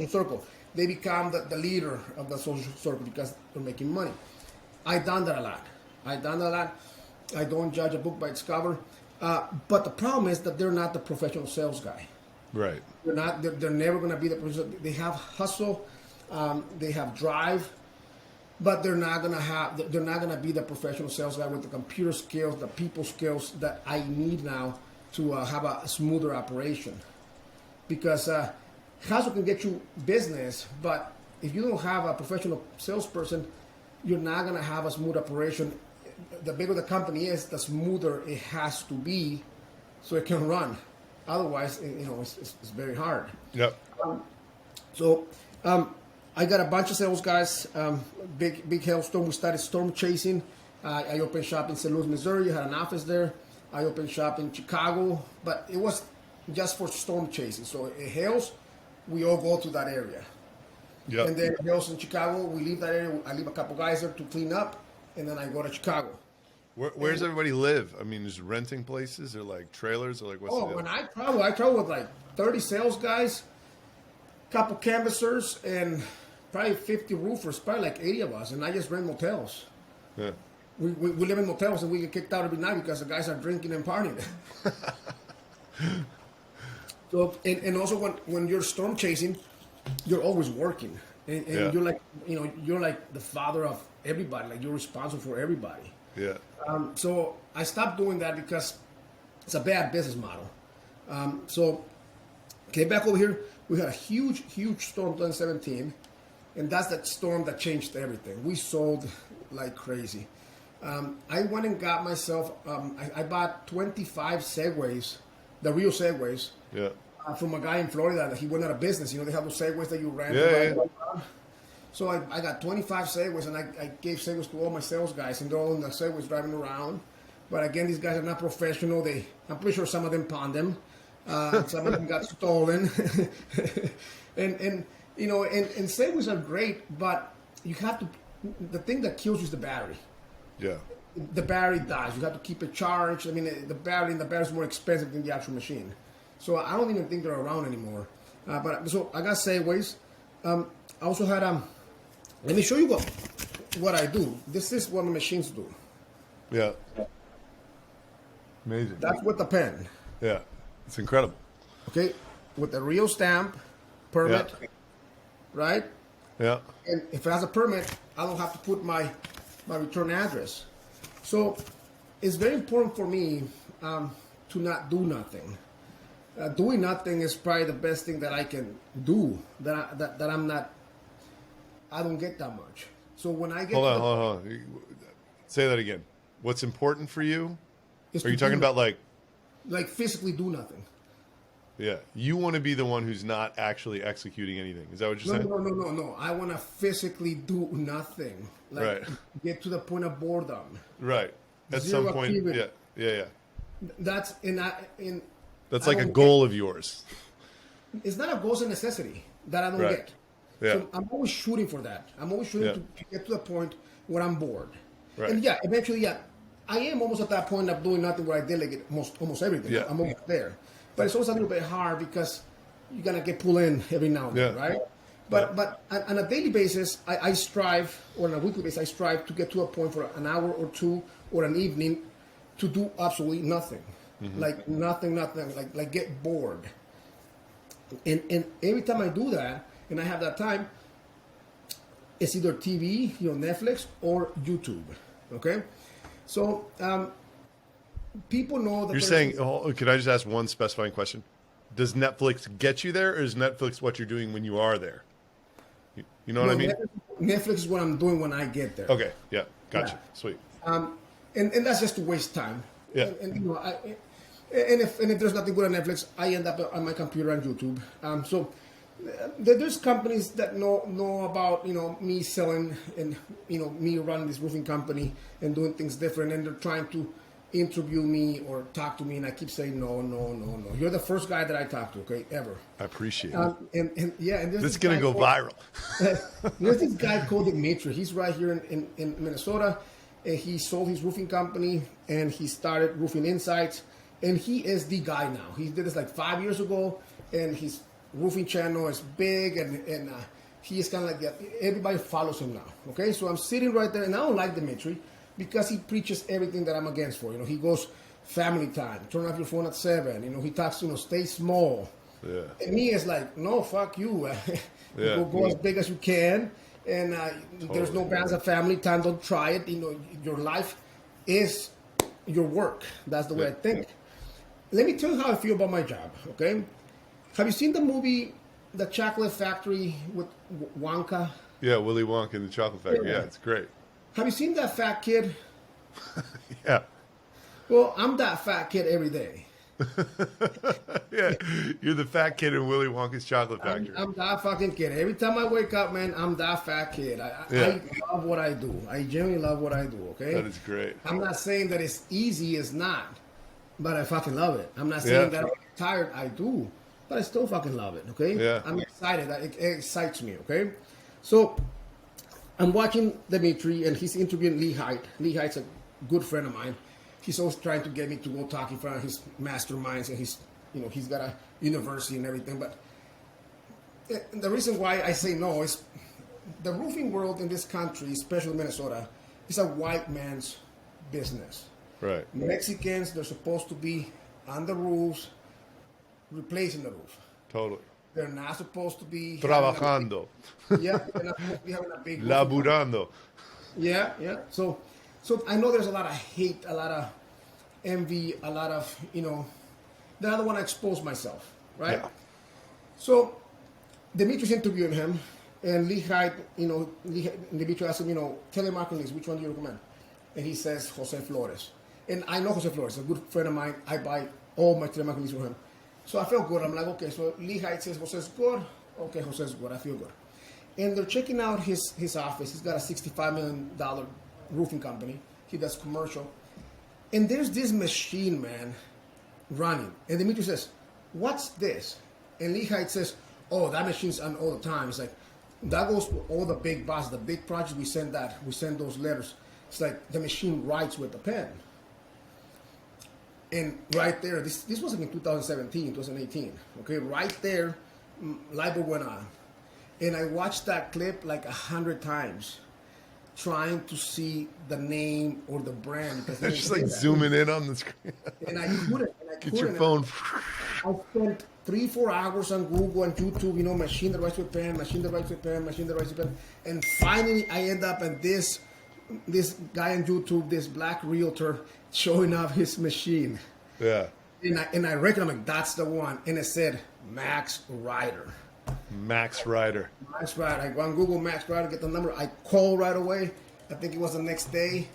circle. They become the leader of the social circle because they're making money. I've done that a lot. I don't judge a book by its cover. But the problem is that they're not the professional sales guy. Right. They're not. They're never going to be the professional. They have hustle. They have drive. But they're not going to be the professional sales guy with the computer skills, the people skills that I need now to have a smoother operation. Because hustle can get you business, but if you don't have a professional salesperson, you're not going to have a smooth operation. The bigger the company is, the smoother it has to be so it can run. Otherwise, it's very hard. Yep. I got a bunch of sales guys, big hailstorm. We started storm chasing. I opened shop in St. Louis, Missouri. I had an office there. I opened shop in Chicago, but it was just for storm chasing. So it hails, we all go to that area. Yep. And then it hails in Chicago, we leave that area. I leave a couple guys there to clean up, and then I go to Chicago. Where's everybody live? I mean, is renting places or like trailers or like what's the deal? When I travel with like 30 sales guys, couple canvassers, and probably 50 roofers, probably like 80 of us, and I just rent motels. Yeah. We live in motels and we get kicked out every night because the guys are drinking and partying. So and also when you're storm chasing, you're always working, and you're like you're like the father of everybody. Like you're responsible for everybody. Yeah. So I stopped doing that because it's a bad business model. So came back over here. We had a huge storm 2017, and that's that storm that changed everything. We sold like crazy. I went and got myself. I bought 25 Segways, the real Segways. Yeah. From a guy in Florida that he went out of business. They have those Segways that you rent. Yeah. So I got 25 Segways, and I gave Segways to all my sales guys, and they're all in the Segways driving around. But again, these guys are not professional. I'm pretty sure some of them pawned them. Some of them got stolen. and Segways are great, but you have to. The thing that kills you is the battery. Yeah. The battery dies. You have to keep it charged. I mean, the battery is more expensive than the actual machine. So I don't even think they're around anymore. So I got Segways. I also had let me show you what I do. This is what the machines do. Yeah. Amazing. That's with the pen. Yeah. It's incredible. Okay. With the real stamp, permit, right? Yeah. And if it has a permit, I don't have to put my return address. So it's very important for me to not do nothing. Doing nothing is probably the best thing that I can do. I don't get that much. So when I get hold on. Say that again. What's important for you? Are you talking about like physically do nothing? Yeah, you want to be the one who's not actually executing anything. Is that what you're saying? No. I want to physically do nothing. Right. Get to the point of boredom. Right. At Zero some point. activity. Yeah. That's That's like a goal of yours. It's not a goal, it's a necessity that I don't get. Yeah. So I'm always shooting for that. I'm always shooting to get to the point where I'm bored. Right. And eventually, I am almost at that point of doing nothing where I delegate almost everything. Yeah. I'm almost there. But it's always a little bit hard because you're gonna get pulled in every now and then, Yeah. right? But on a daily basis, I strive, or on a weekly basis, I strive to get to a point for an hour or two or an evening to do absolutely nothing, like nothing, like get bored. And every time I do that, and I have that time, it's either TV, Netflix, or YouTube. Okay, so people know that You're saying, could I just ask one specifying question? Does Netflix get you there, or is Netflix what you're doing when you are there? You know what I mean? Netflix is what I'm doing when I get there. Okay, yeah, gotcha. Yeah. Sweet. And that's just to waste time. Yeah. And if there's nothing good on Netflix, I end up on my computer on YouTube. So there's companies that know about me selling and me running this roofing company and doing things different, and they're trying to interview me or talk to me, and I keep saying no. You're the first guy that I talk to, okay, ever. I appreciate it. And This is gonna go viral. There's this guy called Dimitri. He's right here in Minnesota. And he sold his roofing company and he started Roofing Insights. And he is the guy now. He did this like 5 years ago, and his roofing channel is big, and he is kind of like everybody follows him now. Okay, so I'm sitting right there, and I don't like Dimitri because he preaches everything that I'm against for. He goes family time, turn off your phone at 7. He talks, stay small. Yeah. And me is like, no, fuck you. Yeah. Go as big as you can. And there's no balance of family time. Don't try it. Your life is your work. That's the way I think. Let me tell you how I feel about my job, okay? Have you seen the movie The Chocolate Factory with Wonka? Yeah, Willy Wonka and the Chocolate Factory. Yeah, it's great. Have you seen that fat kid? Yeah. Well, I'm that fat kid every day. Yeah, you're the fat kid in Willy Wonka's Chocolate Factory. I'm that fucking kid. Every time I wake up, man, I'm that fat kid. I love what I do. I genuinely love what I do, okay? That is great. I'm not saying that it's easy, it's not. But I fucking love it. I'm not saying that I'm tired, I do. But I still fucking love it, okay? Yeah. I'm excited. It excites me, okay? So I'm watching Dimitri, and he's interviewing Lee Height. Lee Height's a good friend of mine. He's always trying to get me to go talk in front of his masterminds, and he's got a university and everything. But the reason why I say no is the roofing world in this country, especially Minnesota, is a white man's business. Right. Mexicans, they're supposed to be on the roofs, replacing the roof. Totally. They're not supposed to be Trabajando. They're not supposed to be having a big Laburando. Yeah. So I know there's a lot of hate, a lot of envy, a lot of that I don't want to expose myself, right? Yeah. So Dimitri's interviewing him, and Lee Hyde, Dimitri asked him, telemarketing leads, which one do you recommend? And he says Jose Flores. And I know Jose Flores, a good friend of mine. I buy all my telemarketing leads from him. So I felt good. I'm like, okay, so Lee Hyde says Jose's good. Okay, Jose's good. I feel good. And they're checking out his office. He's got a $65 million roofing company. He does commercial. And there's this machine, man, running. And Dimitri says, what's this? And Lee Hyde says, oh, that machine's on all the time. It's like, that goes to all the big bosses, the big projects, we send those letters. It's like the machine writes with the pen. And right there, this was in 2017, 2018. Okay, right there, light bulb went on. And I watched that clip like 100 times, trying to see the name or the brand. It's just like zooming in on the screen. And I couldn't. Get your phone. I spent 3-4 hours on Google and YouTube, machine that writes with pen, machine that writes with pen, machine that writes with pen. And finally, I end up at this guy on YouTube, this black realtor, showing off his machine. Yeah. And I reckon, I'm like, that's the one. And it said Max Ryder. Max Ryder. Max Ryder. I go on Google Max Ryder, get the number. I call right away. I think it was the next day.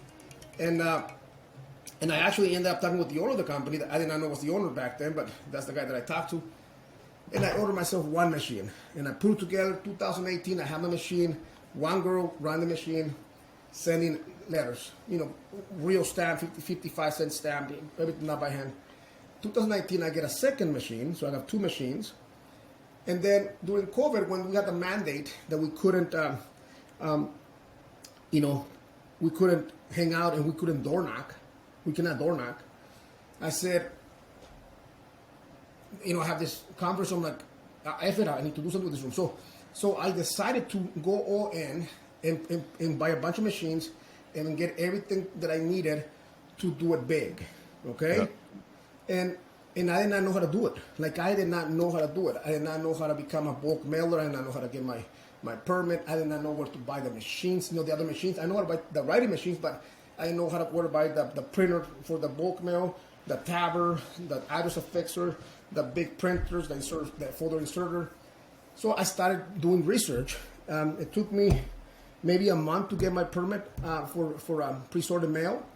And I actually ended up talking with the owner of the company that I did not know was the owner back then, but that's the guy that I talked to. And I ordered myself one machine. And I put it together, 2018, I have my machine. One girl ran the machine, sending letters, real stamp, 55-cent stamp, everything up by hand. 2019, I get a second machine, so I have two machines. And then during COVID, when we had the mandate that we couldn't, we couldn't hang out and we couldn't door knock, we cannot door knock, I said, I have this conference, I'm like, F it out. I need to do something with this room. So I decided to go all in and buy a bunch of machines and get everything that I needed to do it big. Okay? Yeah. And I did not know how to do it. Like, I did not know how to do it. I did not know how to become a bulk mailer. I did not know how to get my permit. I did not know where to buy the machines, the other machines. I know how to buy the writing machines, but I didn't know where to buy the printer for the bulk mail, the tabber, the address affixer, the big printers, the folder inserter. So I started doing research. It took me maybe a month to get my permit for pre-sorted mail.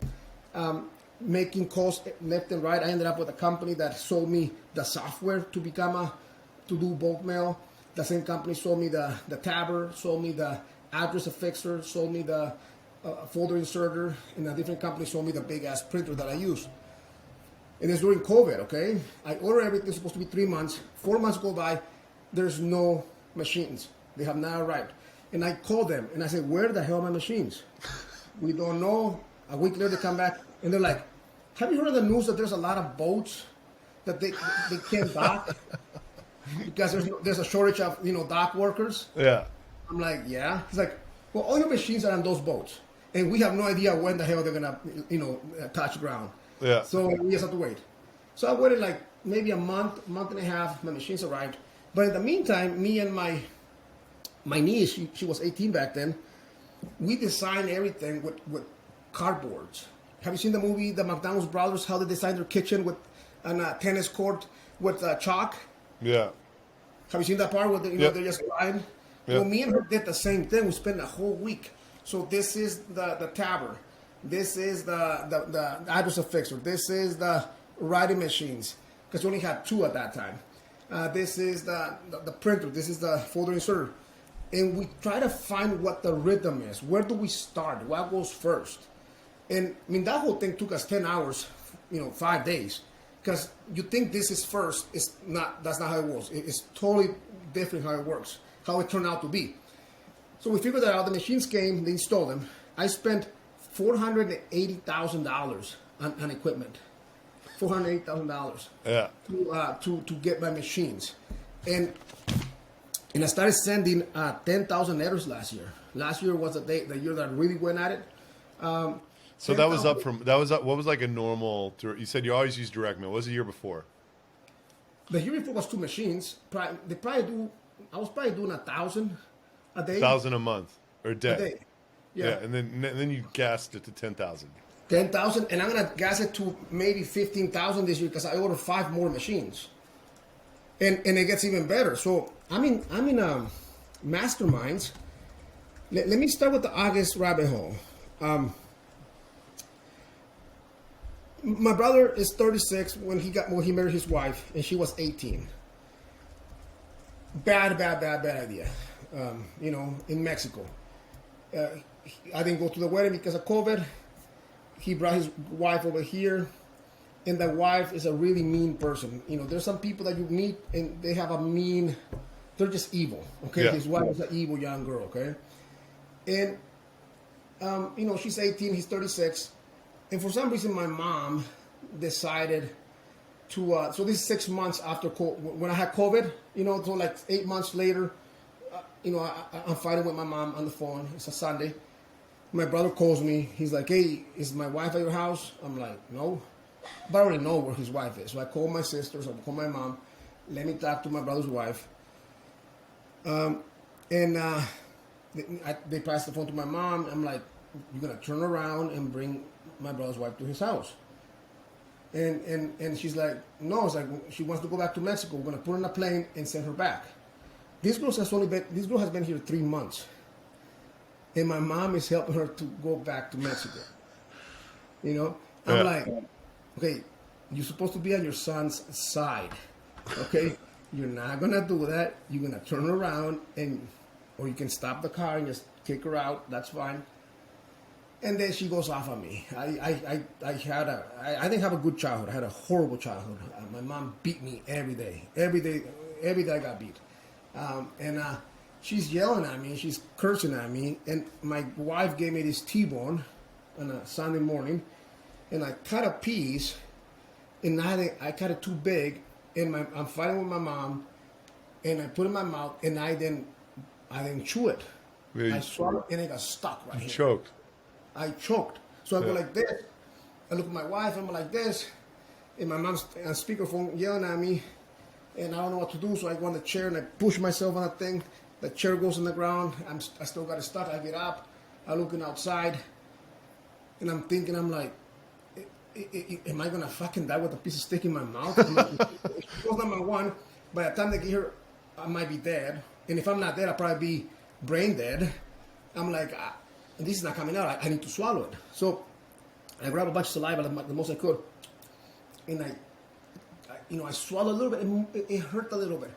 Making calls left and right. I ended up with a company that sold me the software to do bulk mail. The same company sold me the tabber, sold me the address affixer, sold me the folder inserter, and a different company sold me the big ass printer that I use. And it's during COVID, okay? I order everything, supposed to be 3 months. 4 months go by, there's no machines. They have not arrived. And I call them and I say, where the hell are my machines? We don't know. A week later they come back and they're like, have you heard of the news that there's a lot of boats that they can't dock because there's a shortage of dock workers? Yeah. I'm like, yeah. He's like, well, all your machines are on those boats, and we have no idea when the hell they're gonna touch ground. Yeah. So we just have to wait. So I waited like maybe a month and a half. My machines arrived, but in the meantime, me and my niece, she was 18 back then. We designed everything with cardboards. Have you seen the movie The McDonald's Brothers? How they designed their kitchen with a tennis court with chalk? Yeah. Have you seen that part where they just line? Yeah. Well, me and her did the same thing. We spent a whole week. So this is the tabber. This is the address affixer. This is the writing machines, because we only had 2 at that time. This is the printer. This is the folder inserter. And we try to find what the rhythm is. Where do we start? What goes first? And I mean, that whole thing took us 10 hours, 5 days. Because you think this is first. It's not. That's not how it was. It's totally different how it works, how it turned out to be. So we figured that out. The machines came. They installed them. I spent $480,000 on equipment. $480,000. Yeah. To get my machines, and I started sending 10,000 letters last year. Last year was the year that I really went at it. So that was up. What was like a normal? You said you always use direct mail. What was the year before? The year before was 2 machines. I was probably doing 1,000 a day. 1,000 a month or a day. A day. Yeah. And then you gassed it to 10,000. 10,000, and I'm gonna gas it to maybe 15,000 this year because I ordered 5 more machines. And it gets even better. So I'm in masterminds. Let me start with the August rabbit hole. My brother is 36 when he married his wife, and she was 18. Bad idea. In Mexico. I didn't go to the wedding because of COVID. He brought his wife over here, and the wife is a really mean person. There's some people that you meet and they have they're just evil. Okay, yeah. His wife is an evil young girl. Okay, and she's 18, he's 36, and for some reason my mom decided to. So this is 6 months after when I had COVID. So like 8 months later, I'm fighting with my mom on the phone. It's a Sunday. My brother calls me. He's like, hey, is my wife at your house? I'm like, no. But I already know where his wife is. So I call my sisters. I call my mom. Let me talk to my brother's wife. They pass the phone to my mom. I'm like, you're going to turn around and bring my brother's wife to his house. And she's like, no. It's like, she wants to go back to Mexico. We're going to put her in a plane and send her back. This girl has been here 3 months. And my mom is helping her to go back to Mexico. I'm like, okay, you're supposed to be on your son's side. Okay? You're not going to do that. You're going to turn around or you can stop the car and just kick her out. That's fine. And then she goes off on me. I didn't have a good childhood. I had a horrible childhood. My mom beat me every day. Every day I got beat. She's yelling at me, she's cursing at me, and my wife gave me this T-bone on a Sunday morning, and I cut a piece, and I cut it too big, and I'm fighting with my mom, and I put it in my mouth, and I didn't chew it. Yeah, I swallowed, and it got stuck right here. choked. I choked. So I go Yeah. like this. I look at my wife, I'm like this, and my mom's on speakerphone yelling at me, and I don't know what to do. So I go on the chair and I push myself on the thing. The chair goes on the ground. I still got it stuck. I get up. I'm looking outside, and I'm thinking, I'm like, am I gonna fucking die with a piece of steak in my mouth? I'm like, goes number one. By the time they get here, I might be dead. And if I'm not dead, I'll probably be brain dead. I'm like, this is not coming out. I need to swallow it. So I grab a bunch of saliva, the most I could, and I swallow a little bit. It hurt a little bit.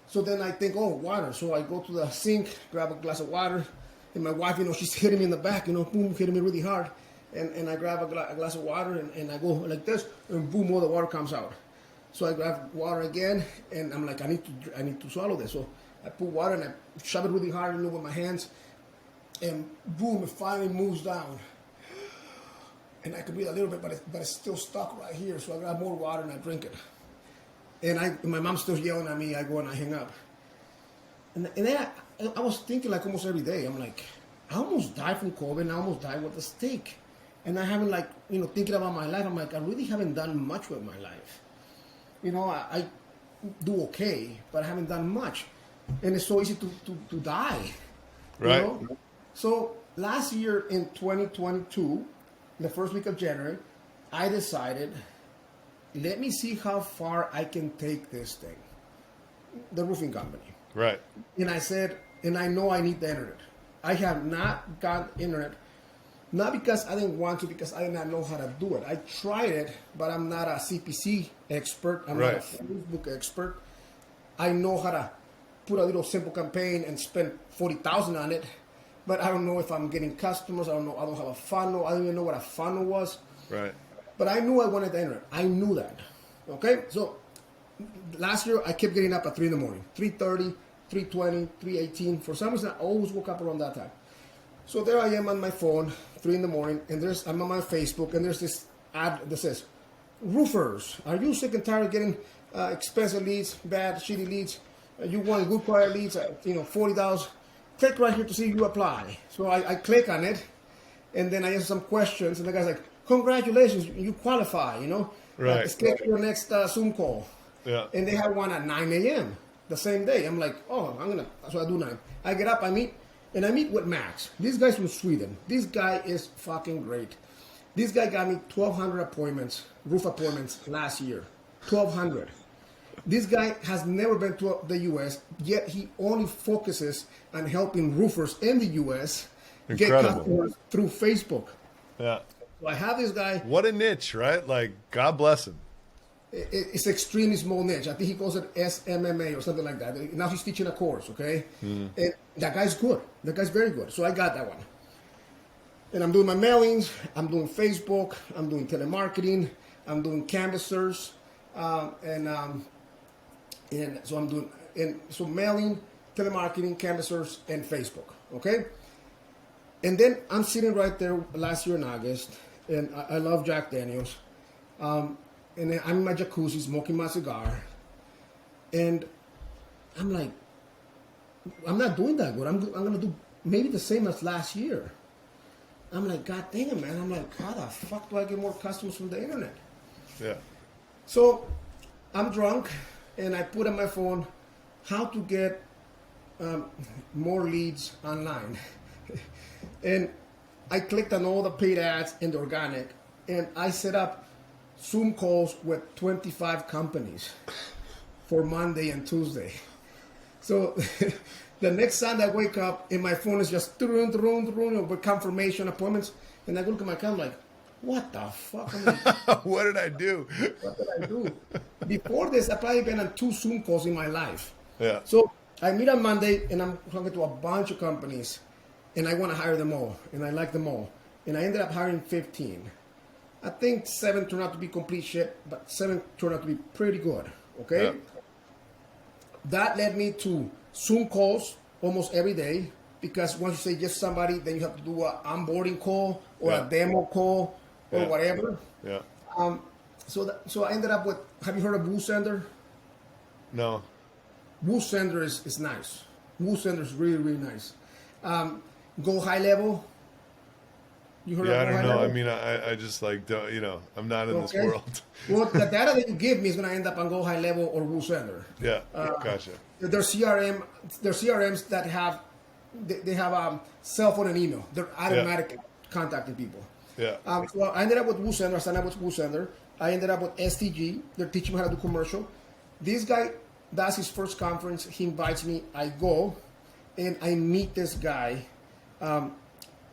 So then I think, oh, water. So I go to the sink, grab a glass of water, and my wife, she's hitting me in the back, boom, hitting me really hard. And I grab a glass of water, and I go like this, and boom, all the water comes out. So I grab water again, and I'm like, I need to swallow this. So I put water, and I shove it really hard with my hands, and boom, it finally moves down. And I could breathe a little bit, but it's still stuck right here. So I grab more water, and I drink it. And my mom's still yelling at me. I go and I hang up. And then I was thinking like almost every day. I'm like, I almost died from COVID, and I almost died with a steak. And I haven't thinking about my life. I'm like, I really haven't done much with my life. I do okay, but I haven't done much. And it's so easy to die. Right. So last year in 2022, the first week of January, I decided, let me see how far I can take this thing. The roofing company. Right. And I said, and I know I need the internet. I have not got internet. Not because I didn't want to, because I did not know how to do it. I tried it, but I'm not a CPC expert. I'm not a Facebook expert. I know how to put a little simple campaign and spend $40,000 on it, but I don't know if I'm getting customers. I don't know. I don't have a funnel. I don't even know what a funnel was. Right. But I knew I wanted the internet. I knew that. Okay? So last year, I kept getting up at 3 in the morning. 3:30, 3:20, 3:18. For some reason, I always woke up around that time. So there I am on my phone, 3 in the morning, and I'm on my Facebook, and there's this ad that says, roofers, are you sick and tired of getting expensive leads, bad, shitty leads? You want good quality leads, $40. Click right here to see you apply. So I click on it, and then I answer some questions, and the guy's like, congratulations, you qualify, Right. Let's click your next Zoom call. Yeah. And they have one at 9 a.m. the same day. I'm like, so I do 9. I get up, I meet with Max. This guy's from Sweden. This guy is fucking great. This guy got me 1,200 appointments, roof appointments last year. 1,200. This guy has never been to the U.S., yet he only focuses on helping roofers in the U.S. get customers through Facebook. Yeah. So I have this guy. What a niche, right? Like, God bless him. It's extremely small niche. I think he calls it SMMA or something like that. Now he's teaching a course, okay? And that guy's good. That guy's very good. So I got that one. And I'm doing my mailings. I'm doing Facebook. I'm doing telemarketing. I'm doing canvassers. And so I'm doing mailing, telemarketing, canvassers, and Facebook, okay? And then I'm sitting right there last year in August, and I love Jack Daniels. And then I'm in my jacuzzi smoking my cigar. And I'm like, I'm not doing that good. I'm going to do maybe the same as last year. I'm like, God dang it, man. I'm like, how the fuck do I get more customers from the internet? Yeah. So I'm drunk, and I put on my phone how to get more leads online. And I clicked on all the paid ads and the organic, and I set up Zoom calls with 25 companies for Monday and Tuesday. So the next Sunday I wake up and my phone is just with confirmation appointments, and I look at my account like, what the fuck? I'm like, what did I do? What did I do? Before this, I've probably been on 2 Zoom calls in my life. Yeah. So I meet on Monday, and I'm talking to a bunch of companies, and I want to hire them all, and I like them all. And I ended up hiring 15. I think 7 turned out to be complete shit, but 7 turned out to be pretty good, okay? Yeah. That led me to Zoom calls almost every day, because once you say yes to somebody, then you have to do an onboarding call or a demo call or whatever. Yeah. So I ended up with, have you heard of Blue Sender? No. Wu Sender is nice. Wu Sender is really, really nice. Go high level. You heard Yeah, I of Go don't High know. Level? I mean, I just like, don't, I'm not in this Okay. world. Well, the data that you give me is going to end up on Go High Level or Wu Sender. Yeah, gotcha. There's CRMs that have they have cell phone and email. They're automatic contacting people. Yeah. So I ended up with Wu Sender. I signed up with Wu Sender. I ended up with STG. They're teaching me how to do commercial. This guy does his first conference. He invites me. I go, and I meet this guy.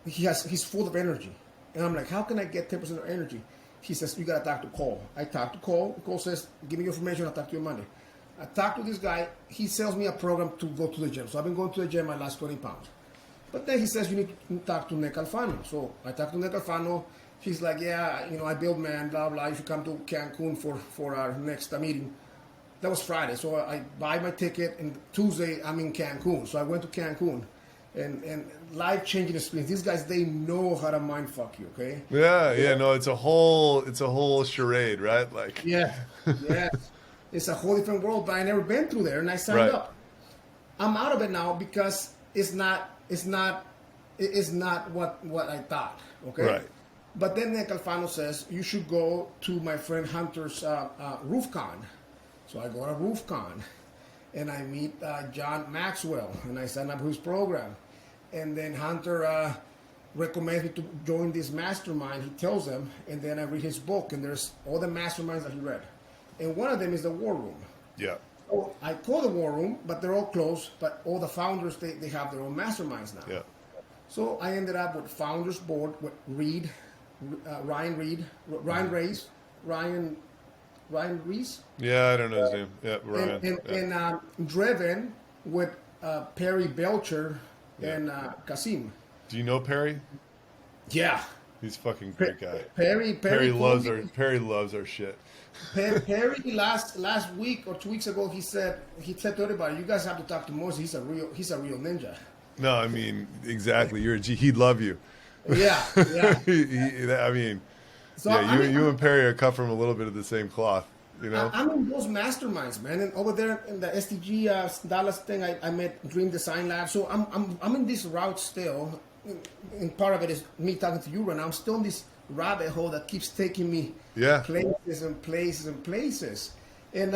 He's full of energy, and I'm like, how can I get 10% of energy? He says, you gotta talk to Cole. I talk to Cole. Cole says, give me your information. I'll talk to you Monday. I talk to this guy. He sells me a program to go to the gym. So I've been going to the gym. I lost 20 pounds. But then he says, you need to talk to Nick Alfano. So I talk to Nick Alfano. He's like, yeah, I build man, blah, blah. You should come to Cancun for our next meeting. That was Friday. So I buy my ticket, and Tuesday I'm in Cancun. So I went to Cancun. And life-changing experience. These guys, they know how to mind fuck you, okay? Yeah, no, it's a whole charade, right? Like, Yeah, yes. It's a whole different world, but I never been through there, and I signed up. I'm out of it now because it's not what I thought, okay? Right. But then Nick Alfano says, you should go to my friend Hunter's RoofCon. So I go to RoofCon, and I meet John Maxwell, and I sign up for his program. And then Hunter recommends me to join this mastermind. He tells them, and then I read his book, and there's all the masterminds that he read. And one of them is the War Room. Yeah. So I call the War Room, but they're all closed. But all the founders, they have their own masterminds now. Yeah. So I ended up with Founders Board with Ryan Reese. Yeah, I don't know his name. Yeah, Ryan. And driven with Perry Belcher and Kasim. Do you know Perry? Yeah. He's a fucking great guy. Perry loves our shit. Perry last week or 2 weeks ago he said to everybody, you guys have to talk to Moises. He's a real ninja. No, I mean exactly. You're a G. He'd love you. Yeah. I mean, So you and Perry are cut from a little bit of the same cloth. I'm in those masterminds, man. And over there in the SDG Dallas thing, I met Dream Design Lab. So I'm in this route still. And part of it is me talking to you right now. I'm still in this rabbit hole that keeps taking me places and places and places. And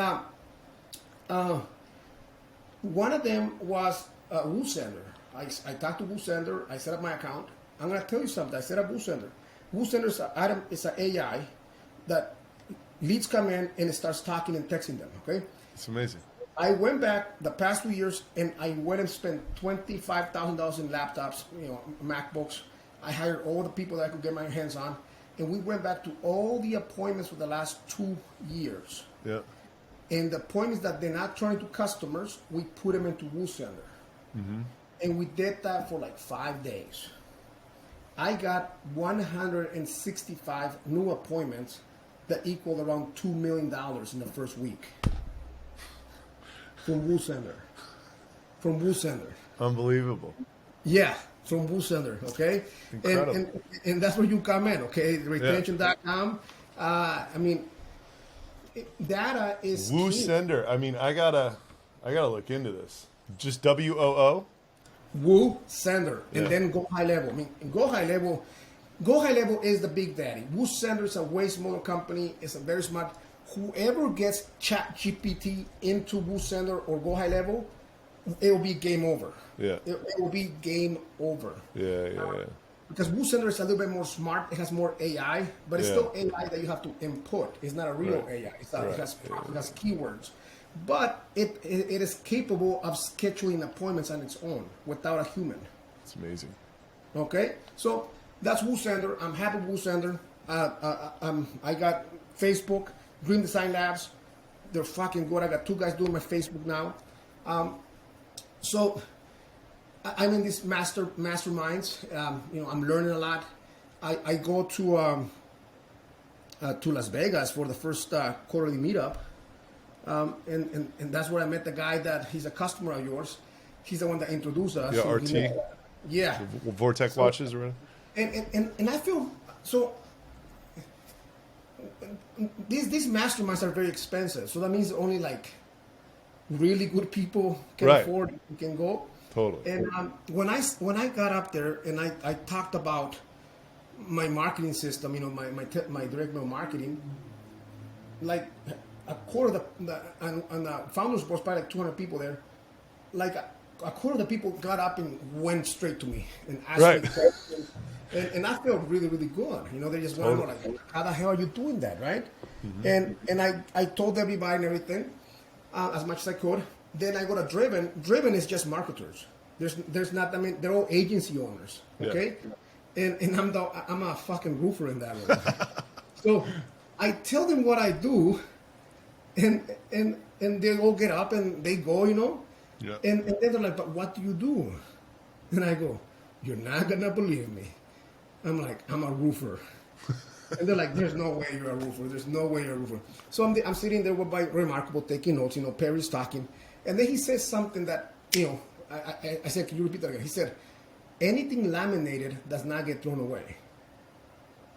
one of them was Wu Sender. I talked to Wu Sender. I set up my account. I'm going to tell you something. I set up Wu Sender. Wu Sender is an AI that leads come in and it starts talking and texting them, okay? It's amazing. I went back the past 2 years and I went and spent $25,000 in laptops, MacBooks. I hired all the people that I could get my hands on. And we went back to all the appointments for the last 2 years. Yeah. And the appointments that they're not turning to customers, we put them into Wu Sender. Mm-hmm. And we did that for like 5 days. I got 165 new appointments that equaled around $2 million in the first week. From Wu Sender. Unbelievable. Yeah, from Wu Sender, okay? Incredible. And that's where you come in, okay? Retention.com. I mean, data is Wu key. Sender. I mean, I gotta look into this. Just WOO? Wu Sender, and then Go High Level. I mean, Go High Level is the big daddy. Wu Sender is a way smaller company. It's a very smart. Whoever gets ChatGPT into Wu Sender or Go High Level, it will be game over. Yeah. It will be game over. Yeah. Because Wu Sender is a little bit more smart. It has more AI, but it's still AI that you have to input. It's not a real AI. It has keywords. But it is capable of scheduling appointments on its own without a human. It's amazing. Okay? So that's Wu Sender. I'm happy with Wu Sender. I got Facebook, Dream Design Labs. They're fucking good. I got 2 guys doing my Facebook now. So I'm in these masterminds. I'm learning a lot. I go to Las Vegas for the first quarterly meetup. And that's where I met the guy that he's a customer of yours. He's the one that introduced us. Yeah, So RT. Yeah. Vortex watches or whatever. And I feel so. These masterminds are very expensive, so that means only like really good people can Right. afford, you can go. Totally. And when I got up there and I talked about my marketing system, my direct mail marketing, like a quarter of on the founders board, probably like 200 people there, like a quarter of the people got up and went straight to me and asked Right. me questions. And I felt really, really good. They just want to know, like, how the hell are you doing that, right? And I told everybody and everything as much as I could. Then I go to Driven. Driven is just marketers. There's not. I mean, they're all agency owners. Okay, and I'm a fucking roofer in that role. So I tell them what I do, and they all get up and they go, Yeah. and then they're like, but what do you do? And I go, you're not gonna believe me. I'm like, I'm a roofer. And they're like, there's no way you're a roofer. There's no way you're a roofer. So I'm sitting there with my Remarkable taking notes, Perry's talking. And then he says something that, I said, can you repeat that again? He said, anything laminated does not get thrown away.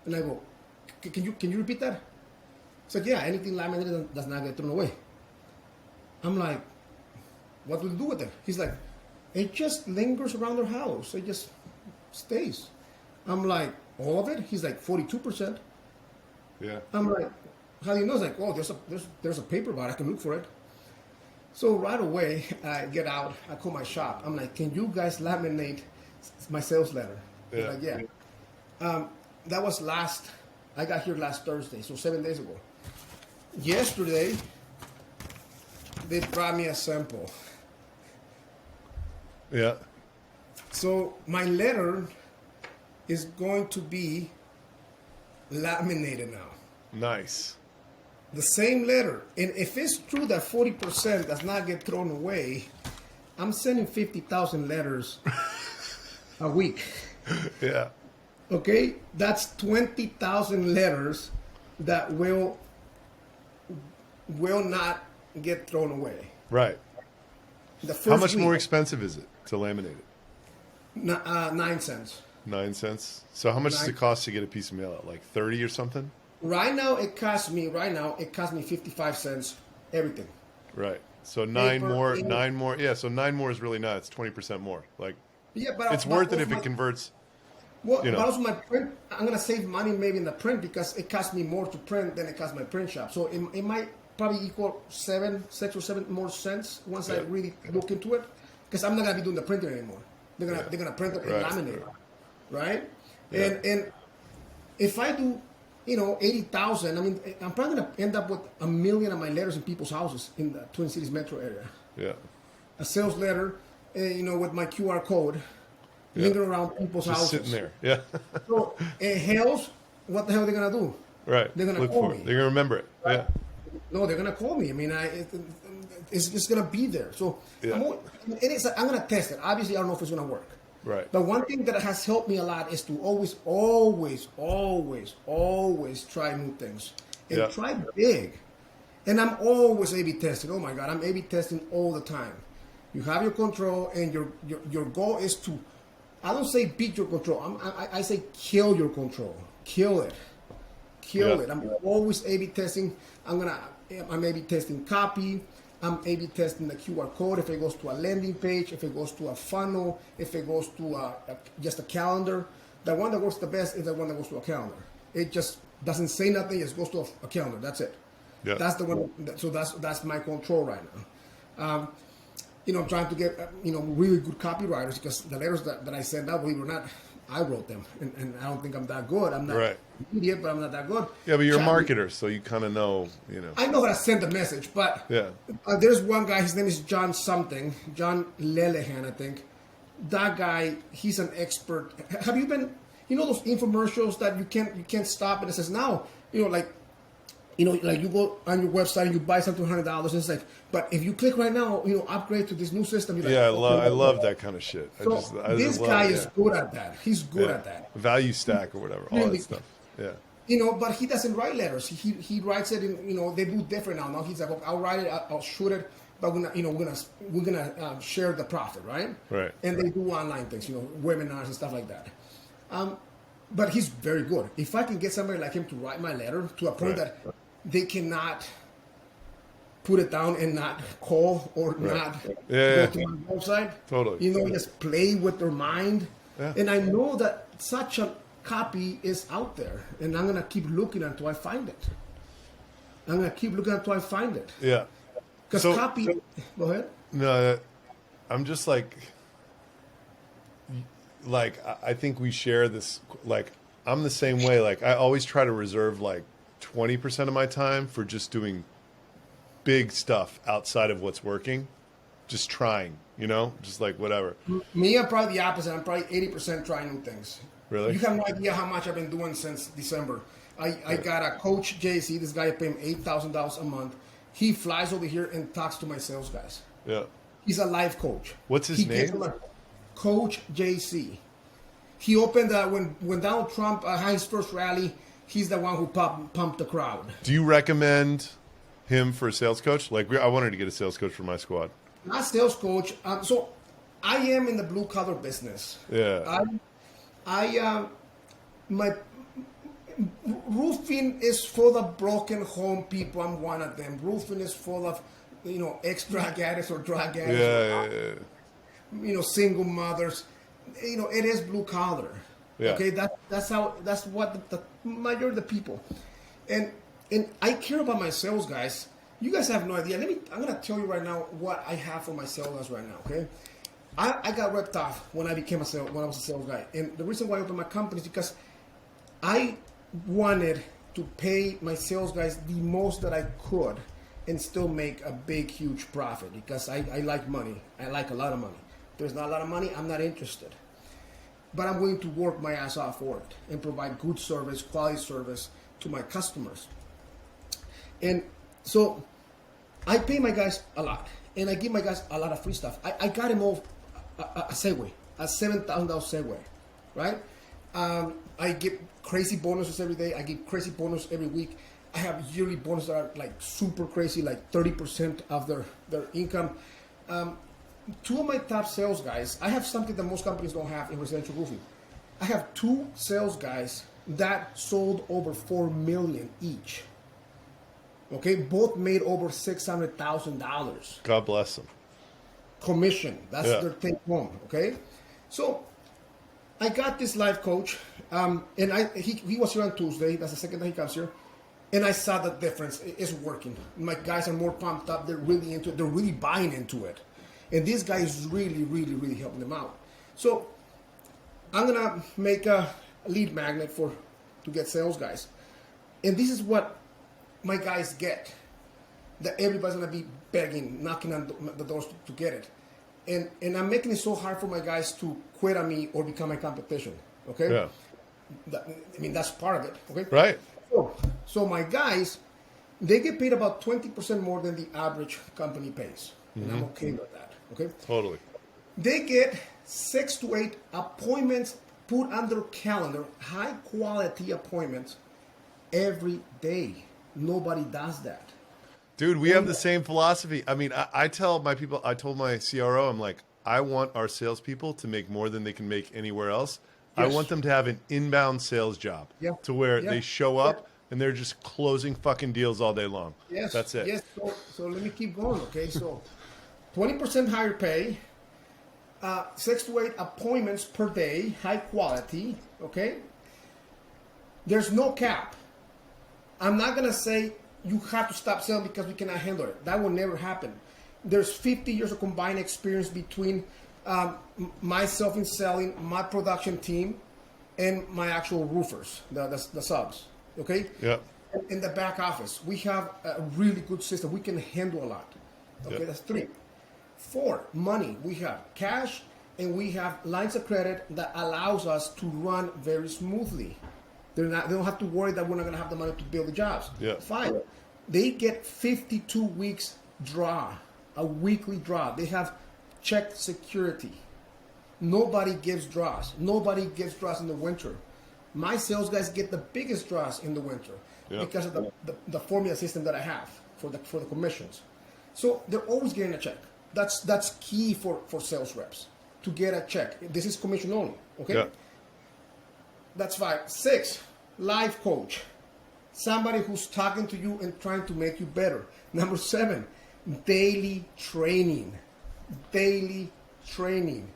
And I go, can you repeat that? He said, yeah, anything laminated does not get thrown away. I'm like, what do we do with it? He's like, it just lingers around their house. It just stays. I'm like, all of it? He's like, 42%. Yeah. I'm like, how do you know? He's like, oh, there's a paper about it. I can look for it. So right away, I get out. I call my shop. I'm like, can you guys laminate my sales letter? He's like, yeah. That was I got here last Thursday, so 7 days ago. Yesterday, they brought me a sample. Yeah. So my letter is going to be laminated now. Nice. The same letter. And if it's true that 40% does not get thrown away, I'm sending 50,000 letters a week. Yeah. Okay? That's 20,000 letters that will not get thrown away. Right. The first How much week, more expensive is it to laminate it? 9 cents. 9 cents. So how much does it cost to get a piece of mail out? Like 30 or something? Right now, it costs me 55 cents, everything. Right. So nine Paper, more. ink. Yeah. So 9 more is really not. It's 20% more. Like Yeah, but it's worth it if it converts. Well, you know. but also my print, I'm gonna save money maybe in the print because it costs me more to print than it costs my print shop. So it might probably equal 6 or 7 more cents once I really look into it, because I'm not gonna be doing the printing anymore. They're gonna print it and laminate it, right? Yeah. And if I do, 80,000, I mean, I'm probably gonna end up with 1 million of my letters in people's houses in the Twin Cities metro area. Yeah. A sales letter, with my QR code. Lingering around people's Just houses. sitting there. Yeah. So it helps. What the hell are they gonna do? Right. They're gonna Look call for me. it. They're gonna remember it. Right? Yeah. No, they're gonna call me. I mean, it's just gonna be there. So Yeah. I'm gonna test it. Obviously, I don't know if it's gonna work. Right. But one thing that has helped me a lot is to always try new things and try big. And I'm always A/B testing. Oh my God, I'm A/B testing all the time. You have your control, and your goal is to. I don't say beat your control. I say kill your control. Kill it. Kill it. I'm always A/B testing. I'm A/B testing copy. I'm A/B testing the QR code if it goes to a landing page, if it goes to a funnel, if it goes to just a calendar. The one that works the best is the one that goes to a calendar. It just doesn't say nothing. It just goes to a calendar. That's it. Yeah. That's the one. So that's my control right now. Trying to get really good copywriters, because the letters that I send out, believe it or not, I wrote them, and I don't think I'm that good. I'm not an idiot, but I'm not that good. Yeah, but you're a marketer, so you kind of know, I know how to send the message, but there's one guy. His name is John something, John Lelehan, I think. That guy, he's an expert. Have you been, those infomercials that you can't stop, and it says now, like you go on your website and you buy something $100, and it's like, but if you click right now, upgrade to this new system. You're like, I love that kind of shit. So this guy is good at that. He's good at that. Value stack or whatever, all that stuff. Yeah. But he doesn't write letters. He writes it in, they do different now. Now he's like, I'll write it, I'll shoot it, but we're gonna share the profit, right? Right. And they do online things, webinars and stuff like that. But he's very good. If I can get somebody like him to write my letter to a point that they cannot put it down and not call or not Yeah. go to my website. Totally. You know, just play with their mind. Yeah. And I know that such a copy is out there, and I'm gonna keep looking until I find it. Yeah. Because So- copy. Go ahead. No, I'm just like I think we share this. Like, I'm the same way. Like, I always try to reserve like 20% of my time for just doing big stuff outside of what's working, just trying, just like whatever. Me, I'm probably the opposite. I'm probably 80% trying new things. Really? You have no idea how much I've been doing since December. I got a coach, JC. This guy, I pay him $8,000 a month. He flies over here and talks to my sales guys. Yeah. He's a life coach. What's his name? Coach JC. He opened when Donald Trump had his first rally. He's the one who pumped the crowd. Do you recommend him for a sales coach? Like, I wanted to get a sales coach for my squad. Not sales coach. So I am in the blue collar business. Yeah. My roofing is for the broken home people. I'm one of them. Roofing is full of, ex-drug addicts or drug addicts. Yeah. Single mothers. It is blue collar. Yeah. Okay, that's what the majority of the people, and I care about my sales guys. You guys have no idea. I'm gonna tell you right now what I have for my sales guys right now. Okay, I got ripped off when I was a sales guy, and the reason why I opened my company is because I wanted to pay my sales guys the most that I could and still make a big, huge profit because I like money. I like a lot of money. If there's not a lot of money, I'm not interested. But I'm willing to work my ass off for it and provide good service, quality service to my customers. And so I pay my guys a lot, and I give my guys a lot of free stuff. I got him all a Segway, a $7,000 Segway, right? I give crazy bonuses every day. I give crazy bonus every week. I have yearly bonuses that are like super crazy, like 30% of their income. Two of my top sales guys, I have something that most companies don't have in residential roofing. I have two sales guys that sold over $4 million each. Okay, both made over $600,000. God bless them. Commission. That's their take home. Okay, so I got this life coach, and he was here on Tuesday. That's the second time he comes here, and I saw the difference. It's working. My guys are more pumped up. They're really into it. They're really buying into it, and this guy is really, really, really helping them out. So I'm gonna make a lead magnet to get sales guys, and this is what my guys get. That everybody's gonna be begging, knocking on the doors to get it, and I'm making it so hard for my guys to quit on me or become my competition. Okay, Yeah. That's part of it. Okay, Right. So my guys, they get paid about 20% more than the average company pays, and I'm okay with that. Okay, Totally. they get 6 to 8 appointments put on their calendar, high quality appointments every day. Nobody does that. Dude, we have the same philosophy. I mean, I tell my people, I told my CRO, I'm like, I want our salespeople to make more than they can make anywhere else. Yes. I want them to have an inbound sales job to where they show up and they're just closing fucking deals all day long. Yes. That's it. Yes. So let me keep going. Okay. So 20% higher pay, 6 to 8 appointments per day, high quality. Okay. There's no cap. I'm not going to say you have to stop selling because we cannot handle it. That will never happen. There's 50 years of combined experience between myself in selling, my production team, and my actual roofers, the subs. Okay? Yeah. In the back office, we have a really good system. We can handle a lot. Okay, that's 3. 4, money. We have cash and we have lines of credit that allows us to run very smoothly. They don't have to worry that we're not going to have the money to build the jobs. Yeah. 5, they get 52 weeks draw, a weekly draw. They have check security. Nobody gives draws. Nobody gives draws in the winter. My sales guys get the biggest draws in the winter because of the formula system that I have for the commissions. So they're always getting a check. That's key for sales reps to get a check. This is commission only. Okay. Yeah. That's 5. 6, life coach. Somebody who's talking to you and trying to make you better. Number 7, daily training. Daily training.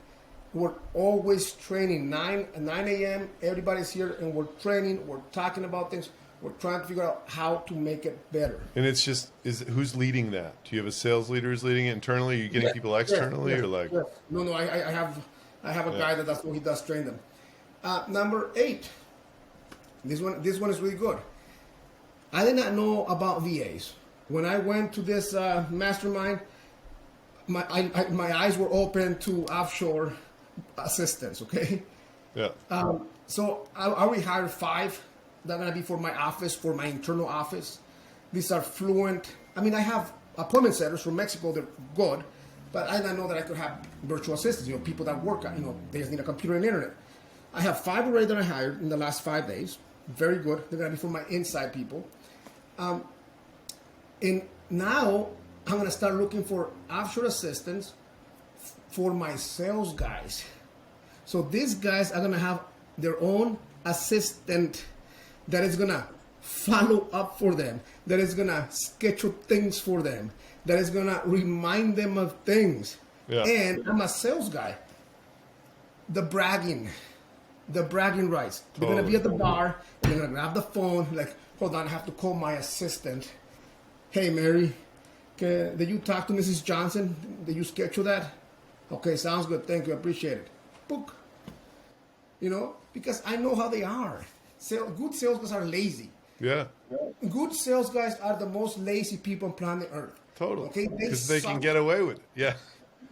We're always training. 9 a.m. Everybody's here, and we're training. We're talking about things. We're trying to figure out how to make it better. And it's just who's leading that? Do you have a sales leader who's leading it internally? Are you getting people externally, or like? No. I have a guy that does what he does, train them. Number 8. This one is really good. I did not know about VAs. When I went to this mastermind, my eyes were open to offshore assistants. Okay. Yeah. So I already hired 5. That are gonna be for my office, for my internal office. These are fluent. I mean, I have appointment setters from Mexico. They're good, but I didn't know that I could have virtual assistants. People that work. They just need a computer and internet. I have 5 already that I hired in the last 5 days. Very good. They're gonna be for my inside people. And now I'm gonna start looking for offshore assistants for my sales guys. So these guys are gonna have their own assistant that is gonna follow up for them, that is gonna schedule things for them, that is gonna remind them of things. Yeah. And I'm a sales guy. The bragging rights. They're gonna be at the bar, they're gonna grab the phone, like, hold on, I have to call my assistant. Hey Mary, did you talk to Mrs. Johnson? Did you schedule that? Okay, sounds good, thank you, I appreciate it. Book. Because I know how they are. Good sales guys are lazy. Yeah. Good sales guys are the most lazy people on planet Earth. Totally. Okay, because they can get away with it. Yeah.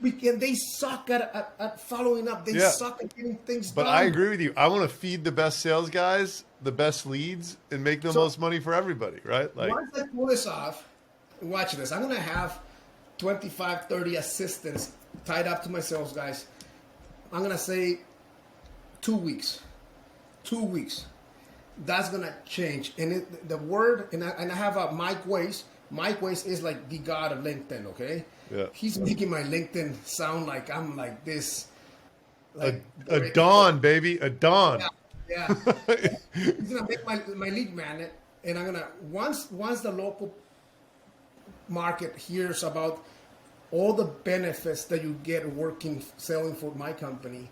They suck at following up. They suck at getting things done. But I agree with you. I want to feed the best sales guys the best leads and make the most money for everybody, right? Like, once I pull this off, watch this. I'm going to have 25, 30 assistants tied up to my sales guys. I'm going to say 2 weeks. 2 weeks. That's going to change. And the word, and I have a Mike Weiss. Mike Weiss is like the god of LinkedIn, okay? Yeah. He's making my LinkedIn sound like I'm like this. Like a Don, baby. A Don. Yeah. He's going to make my lead magnet. And I'm going to, once the local market hears about all the benefits that you get selling for my company,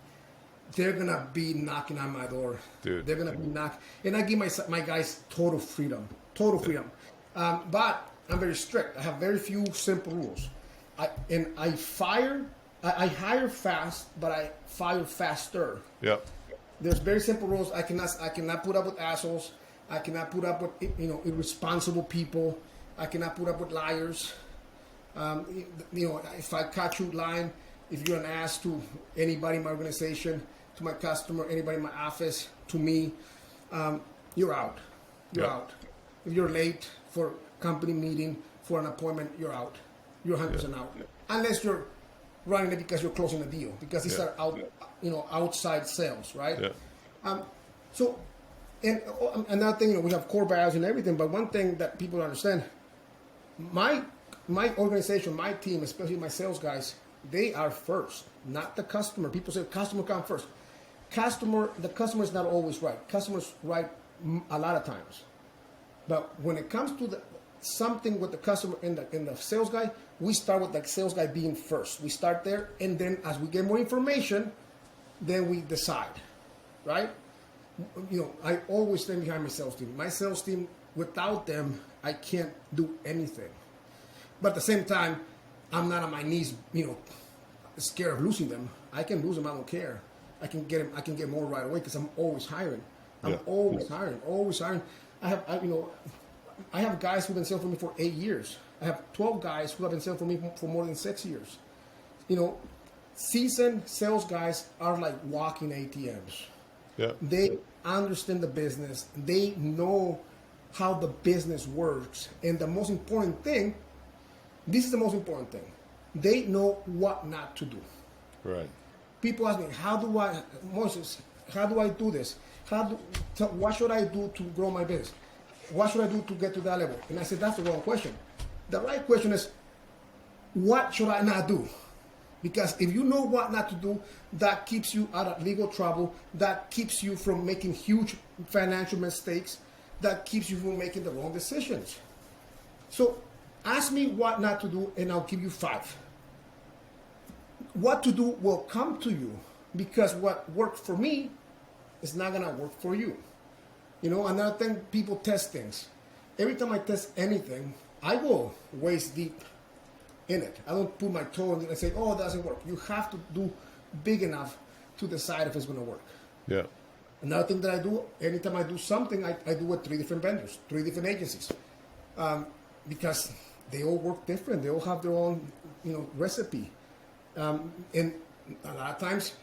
they're gonna be knocking on my door. Dude. They're gonna be knocking, and I give my guys total freedom. But I'm very strict. I have very few simple rules. I hire fast, but I fire faster. Yeah. There's very simple rules. I cannot put up with assholes. I cannot put up with irresponsible people. I cannot put up with liars. If I catch you lying, if you're an ass to anybody in my organization, to my customer, anybody in my office, to me, you're out. You're out. If you're late for company meeting, for an appointment, you're out. You're 100% out. Unless you're running it because you're closing a deal, because these are outside sales, right? Yeah. And another thing, we have core values and everything, but one thing that people don't understand, my organization, my team, especially my sales guys, they are first, not the customer. People say customer come first. The customer is not always right. Customer's right a lot of times. But when it comes to something with the customer and the sales guy, we start with the sales guy being first. We start there, and then as we get more information, then we decide, right? I always stand behind my sales team. My sales team, without them, I can't do anything. But at the same time, I'm not on my knees, scared of losing them. I can lose them. I don't care. I can get more right away because I'm always hiring. I'm always hiring. I have guys who've been selling for me for 8 years. I have 12 guys who have been selling for me for more than 6 years. Seasoned sales guys are like walking ATMs. Yeah. They understand the business. They know how the business works. And the most important thing, this is the most important thing, they know what not to do. Right. People ask me, Moises, how do I do this? What should I do to grow my business? What should I do to get to that level? And I said, that's the wrong question. The right question is, what should I not do? Because if you know what not to do, that keeps you out of legal trouble. That keeps you from making huge financial mistakes. That keeps you from making the wrong decisions. So Ask me what not to do, and I'll give you 5. What to do will come to you, because what worked for me is not gonna work for you. Another thing, people test things. Every time I test anything, I go waist deep in it. I don't put my toe in it and say, "Oh, it doesn't work." You have to do big enough to decide if it's gonna work. Yeah. Another thing that I do, anytime I do something, I do with 3 different vendors, 3 different agencies, because they all work different. They all have their own, recipe, and a lot of times,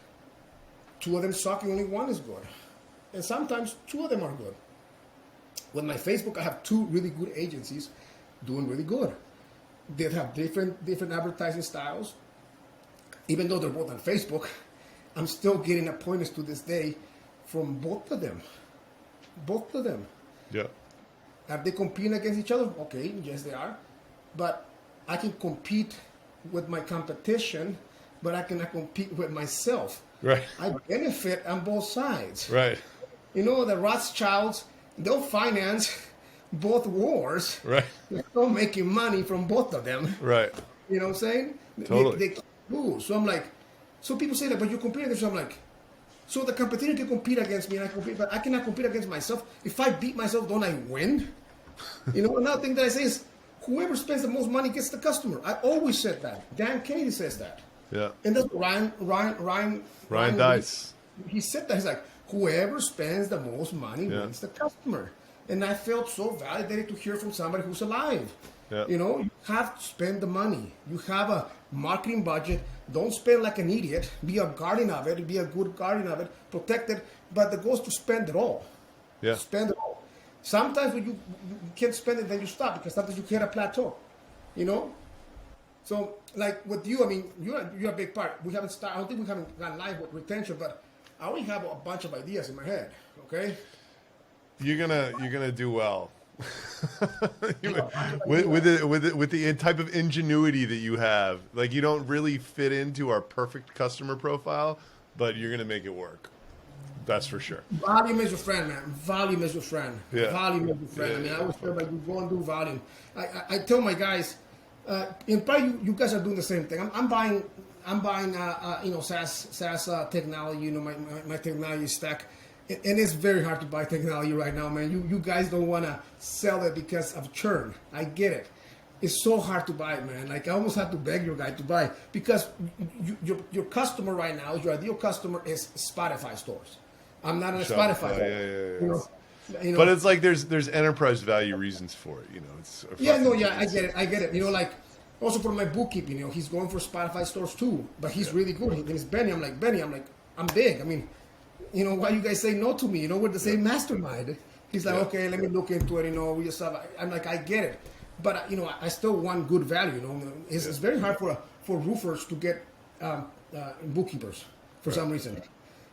2 of them suck and only 1 is good, and sometimes 2 of them are good. With my Facebook, I have 2 really good agencies doing really good. They have different advertising styles. Even though they're both on Facebook, I'm still getting appointments to this day from both of them. Both of them. Yeah. Are they competing against each other? Okay, yes they are. But I can compete with my competition, but I cannot compete with myself. Right. I benefit on both sides. Right. The Rothschilds, they'll finance both wars. Right. They're still making money from both of them. Right. You know what I'm saying? Totally. They lose. So I'm like, so people say that, but you compete against. So I'm like, so the competitor can compete against me, and I compete, but I cannot compete against myself. If I beat myself, don't I win? Another thing that I say is, whoever spends the most money gets the customer. I always said that. Dan Kennedy says that. Yeah. And that's Ryan Dice. He said that. He's like, whoever spends the most money wins the customer. And I felt so validated to hear from somebody who's alive. Yeah. You have to spend the money. You have a marketing budget. Don't spend like an idiot. Be a guardian of it. Be a good guardian of it. Protect it. But the goal is to spend it all. Yeah. Spend it all. Sometimes when you can't spend it, then you stop, because sometimes you hit a plateau. So, like with you, I mean, you're a big part. We haven't started. I don't think we haven't gone live with retention, but I already have a bunch of ideas in my head. Okay. You're gonna do well. with the type of ingenuity that you have, like, you don't really fit into our perfect customer profile, but you're gonna make it work. That's for sure. Volume is your friend, man. Volume is your friend. Yeah. Volume is your friend. Yeah, I mean, yeah, I always tell like, you go and do volume. I tell my guys, and probably you guys are doing the same thing. I'm buying SaaS technology. My technology stack. And it's very hard to buy technology right now, man. You guys don't want to sell it because of churn. I get it. It's so hard to buy, man. Like, I almost have to beg your guy to buy, because your customer right now, your ideal customer is Spotify stores. I'm not in a Spotify store. Yeah. But it's like there's enterprise value reasons for it. It's I get it. Like, also for my bookkeeping, he's going for Spotify stores too, but he's really good. His name is Benny. I'm like, Benny, I'm big. I mean, why you guys say no to me? We're the same mastermind. He's like, okay, let me look into it. We just have. I'm like, I get it, but I still want good value. It's very hard for roofers to get bookkeepers for some reason.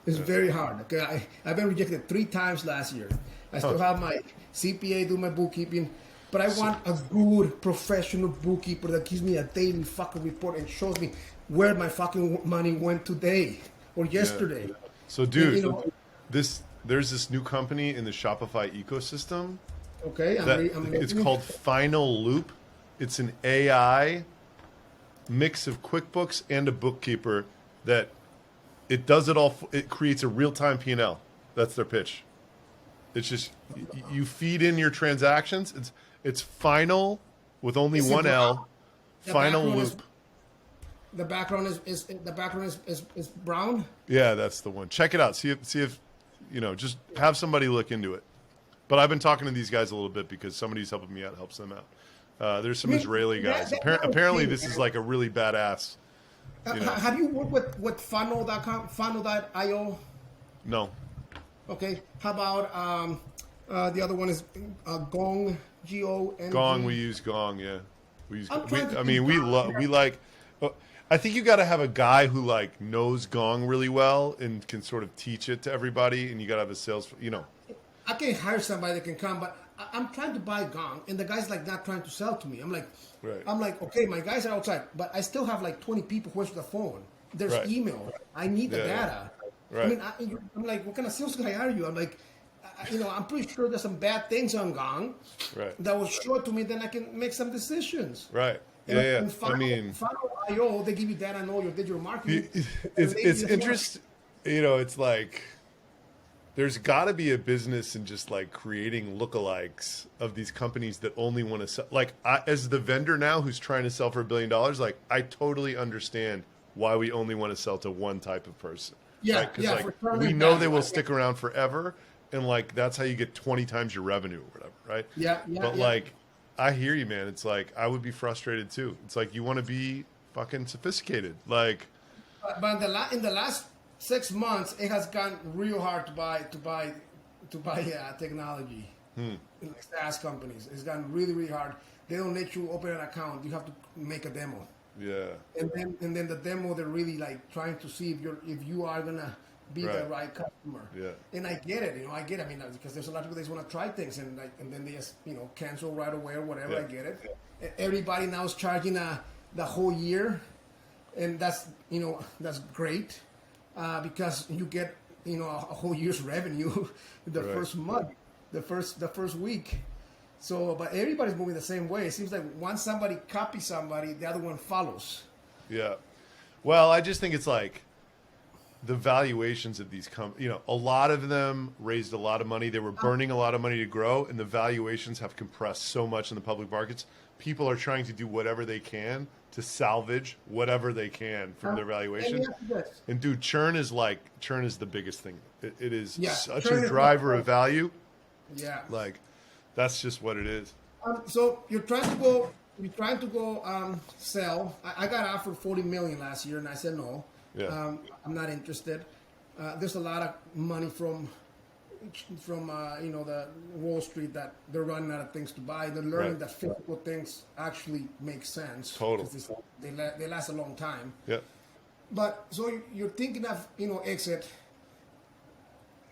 It's very hard. Okay, I've been rejected 3 times last year. I still have my CPA do my bookkeeping, but I want a good professional bookkeeper that gives me a daily fucking report and shows me where my fucking money went today or yesterday. Yeah. So, dude, there's this new company in the Shopify ecosystem. Okay, it's called Final Loop. It's an AI mix of QuickBooks and a bookkeeper that it does it all. It creates a real-time P&L. That's their pitch. It's just you feed in your transactions. It's Final with only one L. Final Loop. The background is brown. Yeah, that's the one. Check it out. See if just have somebody look into it. But I've been talking to these guys a little bit because somebody's helping me out, helps them out. There's some Israeli guys. Apparently, this is like a really badass. Have you worked with funnel.com, funnel.io? No. Okay. How about the other one is Gong, G-O-N-G? Gong, we use Gong, yeah. We like. I think you got to have a guy who like knows Gong really well and can sort of teach it to everybody, and you got to have a sales. I can hire somebody that can come, but I'm trying to buy Gong, and the guy's like not trying to sell to me. I'm like, okay, my guys are outside, but I still have like 20 people who answer the phone. There's email. I need the data. Right. I mean, I'm like, what kind of sales guy are you? I'm like, I'm pretty sure there's some bad things on Gong Right. that will show it to me. Then I can make some decisions. Right. And, Yeah. and I mean, Funnel.io, they give you data and all your digital marketing. it's interesting. It's like there's got to be a business in just like creating lookalikes of these companies that only want to sell. Like, as the vendor now who's trying to sell for $1 billion, like I totally understand why we only want to sell to one type of person. Yeah, right? 'Cause, like, for we know they will stick around forever, and like that's how you get 20 times your revenue or whatever, right? Yeah. But like, I hear you, man. It's like I would be frustrated too. It's like you want to be fucking sophisticated, like. But in the last 6 months, it has gotten real hard to buy technology. Like SaaS companies, it's gotten really, really hard. They don't let you open an account. You have to make a demo. Yeah. And then the demo, they're really like trying to see if you are gonna be the right customer. Yeah. And I get it, I get it. I mean, because there's a lot of people that just want to try things and then they just cancel right away or whatever. Yeah. I get it. Everybody now is charging the whole year, and that's great because you get a whole year's revenue the first month, the first week. So, but everybody's moving the same way. It seems like once somebody copies somebody, the other one follows. Yeah. Well, I just think it's like the valuations of these a lot of them raised a lot of money. They were burning a lot of money to grow, and the valuations have compressed so much in the public markets. People are trying to do whatever they can to salvage whatever they can from their valuation. And dude, churn is the biggest thing. It is such a driver of value. Yeah. Like, that's just what it is. So you're trying to go sell. I got offered $40 million last year, and I said no. Yeah. I'm not interested. There's a lot of money from the Wall Street that they're running out of things to buy. They're learning that physical things actually make sense. Totally. They last a long time. Yeah. But so you're thinking of exit.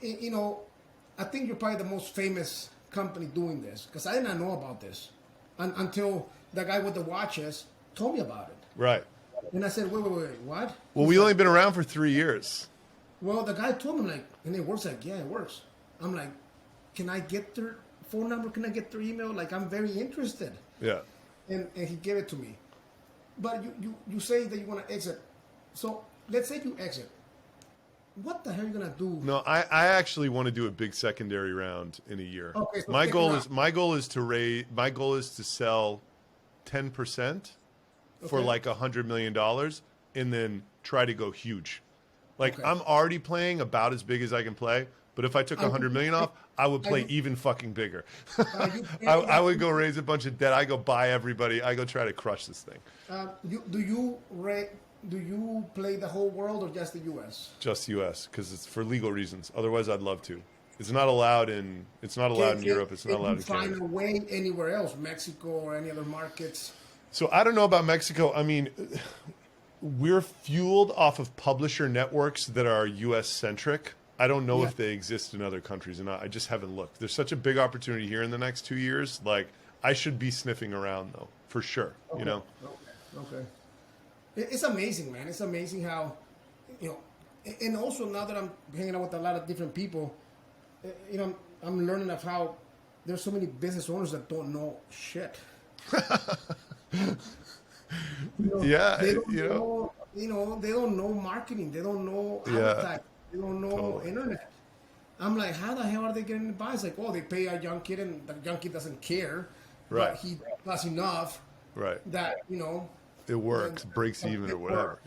I think you're probably the most famous company doing this, because I did not know about this until the guy with the watches told me about it. Right. And I said, wait, what? Well, we only been around for 3 years. Well, the guy told me, and it works. Yeah, it works. I'm like, can I get their phone number? Can I get their email? Like, I'm very interested. Yeah. And he gave it to me. But you say that you want to exit. So let's say you exit. What the hell are you gonna do? No, I actually want to do a big secondary round in a year. Okay, so my goal is to sell 10% for like $100 million, and then try to go huge. Like, I'm already playing about as big as I can play, but if I took 100 million off, I would play even fucking bigger. I would go raise a bunch of debt. I go buy everybody. I go try to crush this thing. Do you play the whole world or just the U.S.? Just U.S. because it's for legal reasons. Otherwise, I'd love to. It's not allowed in Europe. It's not allowed in Canada. Find a way anywhere else, Mexico or any other markets. So I don't know about Mexico. I mean, we're fueled off of publisher networks that are U.S. centric. I don't know if they exist in other countries or not. I just haven't looked. There's such a big opportunity here in the next 2 years. Like, I should be sniffing around though, for sure. Okay. It's amazing, man. It's amazing how, and also now that I'm hanging out with a lot of different people, I'm learning of how there's so many business owners that don't know shit. They don't know marketing. They don't know advertising. They don't know internet. I'm like, how the hell are they getting the buy? It's like, they pay a young kid, and the young kid doesn't care, but he does enough, that it works, breaks even or whatever.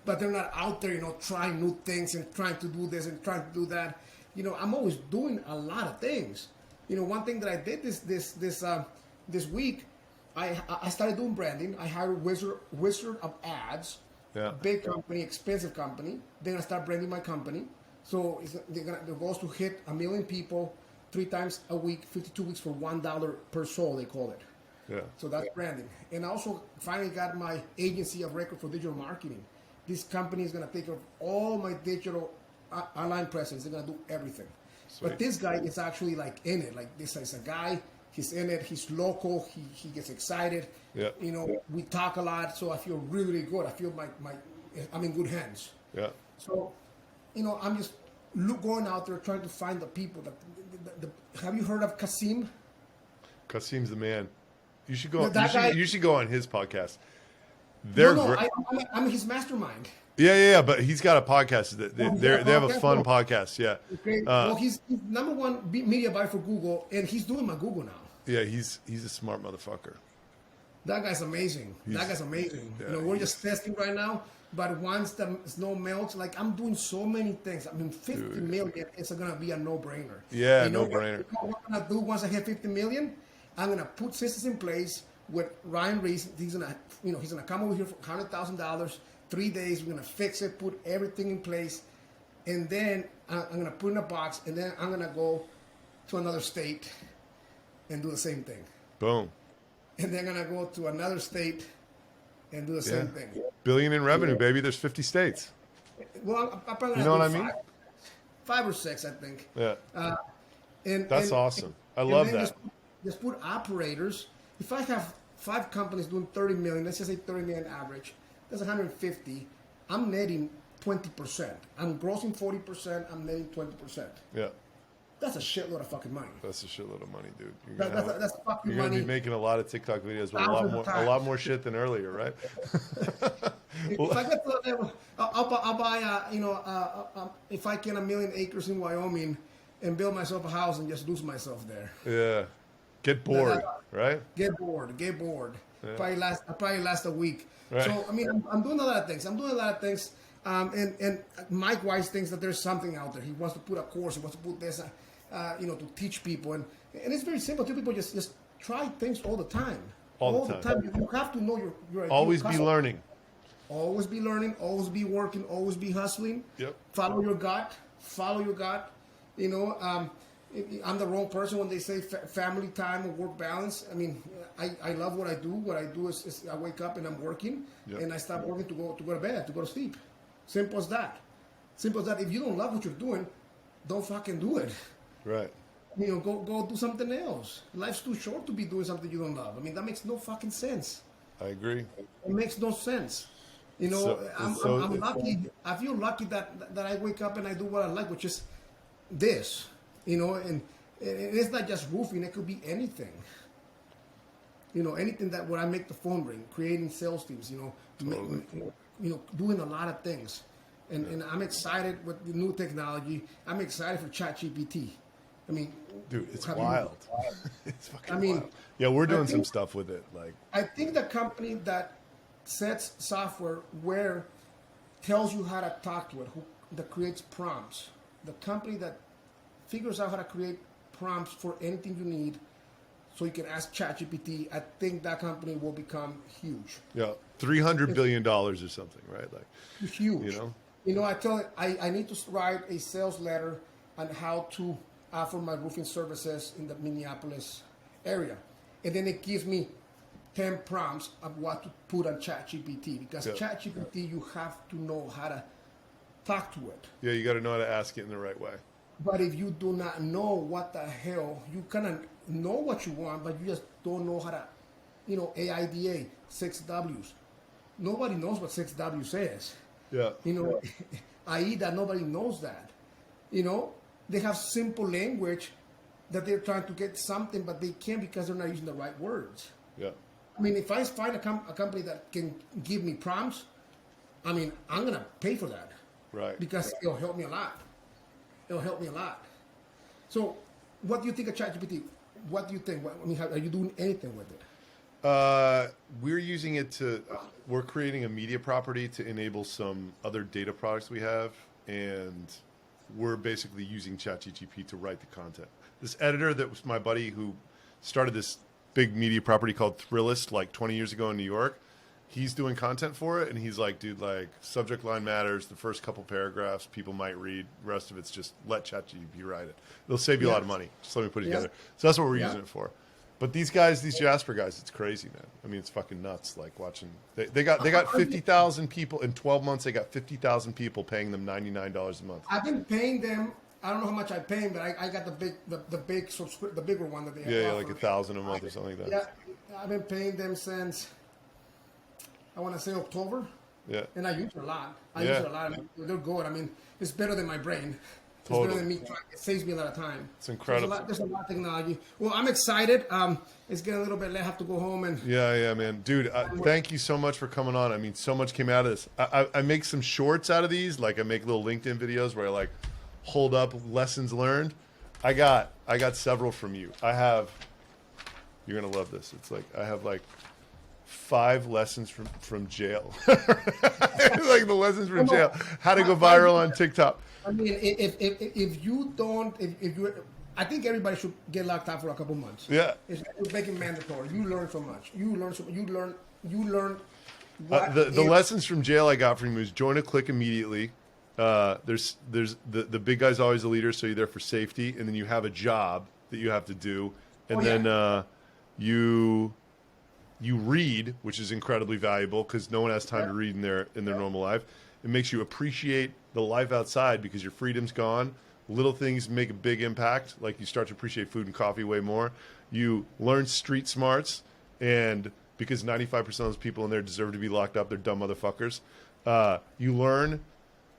But they're not out there, trying new things and trying to do this and trying to do that. I'm always doing a lot of things. One thing that I did this week, I started doing branding. I hired Wizard of Ads, big company, expensive company. Then I start branding my company. So the goal is to hit 1 million people 3 times a week, 52 weeks for $1 per soul, they call it. Yeah. So that's branding. And I also finally got my agency of record for digital marketing. This company is going to take care of all my digital online presence. They're going to do everything. Sweet. But this guy is actually like in it. Like, this is a guy. He's in it. He's local. He gets excited. Yeah. We talk a lot, so I feel really, really good. I feel I'm in good hands. Yeah. So, I'm just going out there trying to find the people. Have you heard of Kasim? Kasim's the man. You should go. No, that guy- You should go on his podcast. They're No, great. I'm his mastermind. Yeah. But he's got a podcast. They have a fun Well, podcast. Yeah. okay. Well, he's number one media buyer for Google, and he's doing my Google now. Yeah. He's a smart motherfucker. That guy's amazing. That guy's amazing. Yeah, We're just testing right now, but once the snow melts, like I'm doing so many things. I mean, 50 million is gonna be a no-brainer. Yeah, You know no-brainer. What I'm gonna do once I hit 50 million? I'm gonna put systems in place with Ryan Reese. He's gonna come over here for $100,000, 3 days. We're gonna fix it, put everything in place, and then I'm gonna put it in a box, and then I'm gonna go to another state and do the same thing. Boom. And then I'm gonna go to another state and do the same thing. Billion in revenue, baby. There's 50 states. Well, I'm probably You know what I mean? 5 or 6, I think. Yeah. And That's awesome. I and love then that. Just put operators. If I have 5 companies doing 30 million, let's just say 30 million average, that's 150. I'm netting 20%. I'm grossing 40%. I'm netting 20%. Yeah. That's a shitload of fucking money. That's a shitload of money, dude. That's fucking You're gonna money. be making a lot of TikTok videos with Thousands of a times. lot more shit than earlier, right? If I get to that level, I'll buy if I can, 1 million acres in Wyoming and build myself a house and just lose myself there. Yeah. Get bored, right? Get bored. Yeah. Probably last a week. Right. So I mean, I'm doing a lot of things. And Mike Weiss thinks that there's something out there. He wants to put a course. He wants to put this, to teach people. And it's very simple. Two people just try things all the time. All the time. You have to know your Always your be learning. Always be learning. Always be working. Always be hustling. Yep. Follow your gut. I'm the wrong person when they say family time or work balance. I mean, I love what I do. What I do is I wake up and I'm working, and I stop working to go to bed, to go to sleep. Simple as that. If you don't love what you're doing, don't fucking do it. Right. Go do something else. Life's too short to be doing something you don't love. I mean, that makes no fucking sense. I agree. It makes no sense. I'm lucky. I feel lucky that I wake up and I do what I like, which is this. And it's not just roofing. It could be anything. Anything that where I make the phone ring, creating sales teams. Totally. Doing a lot of things. And I'm excited with the new technology. I'm excited for ChatGPT. I mean, dude, it's wild. It's fucking wild. Yeah, we're doing some stuff with it. Like, I think the company that sets software where tells you how to talk to it, that creates prompts, the company that figures out how to create prompts for anything you need, so you can ask ChatGPT. I think that company will become huge. Yeah, $300 billion or something, right? Like, huge. I tell it, I need to write a sales letter on how to offer my roofing services in the Minneapolis area, and then it gives me 10 prompts of what to put on ChatGPT, because ChatGPT, you have to know how to talk to it. Yeah, you got to know how to ask it in the right way. But if you do not know what the hell, you kind of know what you want, but you just don't know how to, AIDA, 6Ws. Nobody knows what 6W is. Yeah. AIDA, nobody knows that. They have simple language that they're trying to get something, but they can't because they're not using the right words. Yeah. I mean, if I find a company that can give me prompts, I mean, I'm going to pay for that. Right. Because it'll help me a lot. So, what do you think of ChatGPT? What do you think? Are you doing anything with it? We're using it we're creating a media property to enable some other data products we have, and we're basically using ChatGPT to write the content. This editor that was my buddy who started this big media property called Thrillist like 20 years ago in New York, he's doing content for it, and he's like, dude, like, subject line matters. The first couple paragraphs people might read. The rest of it's just let ChatGPT write it. It'll save you a lot of money. Just let me put it together. So that's what we're using it for. But these guys, these Jasper guys, it's crazy, man. I mean, it's fucking nuts. Like watching, they got 50,000 people in 12 months. They got 50,000 people paying them $99 a month. I've been paying them. I don't know how much I pay them, but I got the bigger one that they have. Yeah, like $1,000 a month or something like that. Yeah, I've been paying them since, I want to say, October. Yeah. And I use it a lot. I mean, they're good. I mean, it's better than my brain. better Totally. than me trying. It saves me a lot of time. It's incredible. There's a lot of technology. Well, I'm excited. It's getting a little bit late. I have to go home and. Yeah, man. Dude, thank you so much for coming on. I mean, so much came out of this. I make some shorts out of these. Like, I make little LinkedIn videos where I, like, hold up lessons learned. I got several from you. You're going to love this. It's like, I have, like, 5 lessons from jail. Like, the lessons from jail. How to go viral on TikTok. I mean, if you don't, if you, I think everybody should get locked up for a couple months. Yeah. It's making mandatory. You learn so much. You learn. The lessons from jail I got from you is join a clique immediately. There's the big guy's always the leader, so you're there for safety, and then you have a job that you have to do, and then you read, which is incredibly valuable because no one has time to read in their normal life. It makes you appreciate the life outside because your freedom's gone. Little things make a big impact, like you start to appreciate food and coffee way more. You learn street smarts, and because 95% of those people in there deserve to be locked up, they're dumb motherfuckers. You learn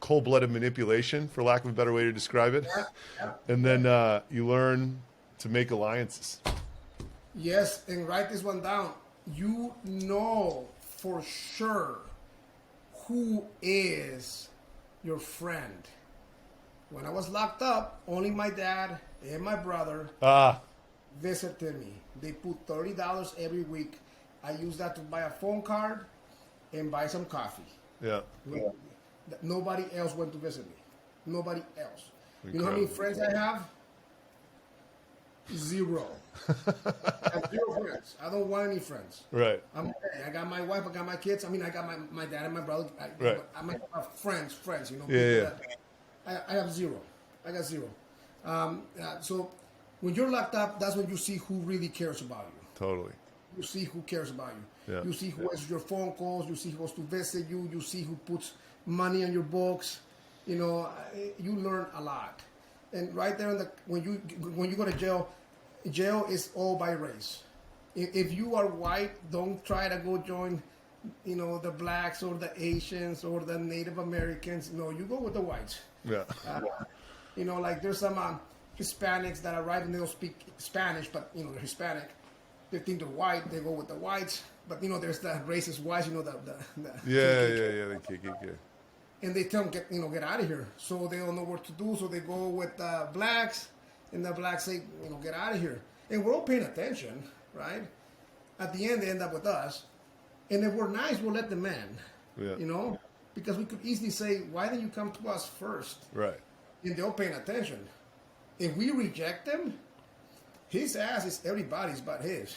cold-blooded manipulation, for lack of a better way to describe it. And then you learn to make alliances. Yes, and write this one down. You know for sure who is your friend. When I was locked up, only my dad and my brother visited me. They put $30 every week. I use that to buy a phone card and buy some coffee. Yeah. Nobody else went to visit me. Nobody else. Incredible. You know how many friends I have? 0. I have 0 friends. I don't want any friends. Right. I'm okay. I got my wife. I got my kids. I mean, I got my dad and my brother. I might have friends. You know. Yeah. I have 0. I got 0. So when you're locked up, that's when you see who really cares about you. Totally. You see who cares about you. Yeah. You see who answers your phone calls. You see who wants to visit you. You see who puts money on your books. You know, you learn a lot. And right there, when you go to jail is all by race. If you are white, don't try to go join, you know, the blacks or the Asians or the Native Americans. No, you go with the whites. Yeah. You know, like there's some Hispanics that arrive and they don't speak Spanish, but you know they're Hispanic. They think they're white. They go with the whites. But you know, there's the racist whites. You know the Yeah. The KKK. And they tell them get out of here. So they don't know what to do. So they go with the blacks, and the blacks say get out of here. And we're all paying attention, right? At the end, they end up with us. And if we're nice, we'll let them in. Yeah. You know, because we could easily say, why didn't you come to us first? Right. And they're all paying attention. If we reject them, his ass is everybody's but his.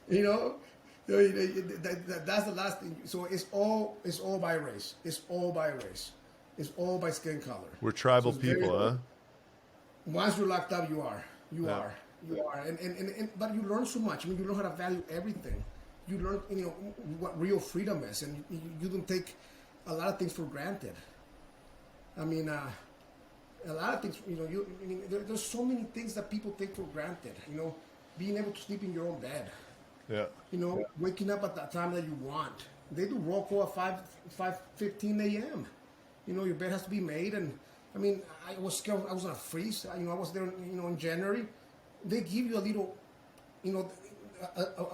You know, that's the last thing. So it's all by race. It's all by race. It's all by skin color. We're tribal people, huh? Once you're locked up, you are. And but you learn so much. I mean, you learn how to value everything. You learn, what real freedom is, and you don't take a lot of things for granted. I mean, a lot of things. There's so many things that people take for granted. Being able to sleep in your own bed. Yeah. Waking up at the time that you want. They do roll call at 5:15 a.m. Your bed has to be made, and I mean, I was scared. I was gonna freeze. I was there, in January. They give you a little,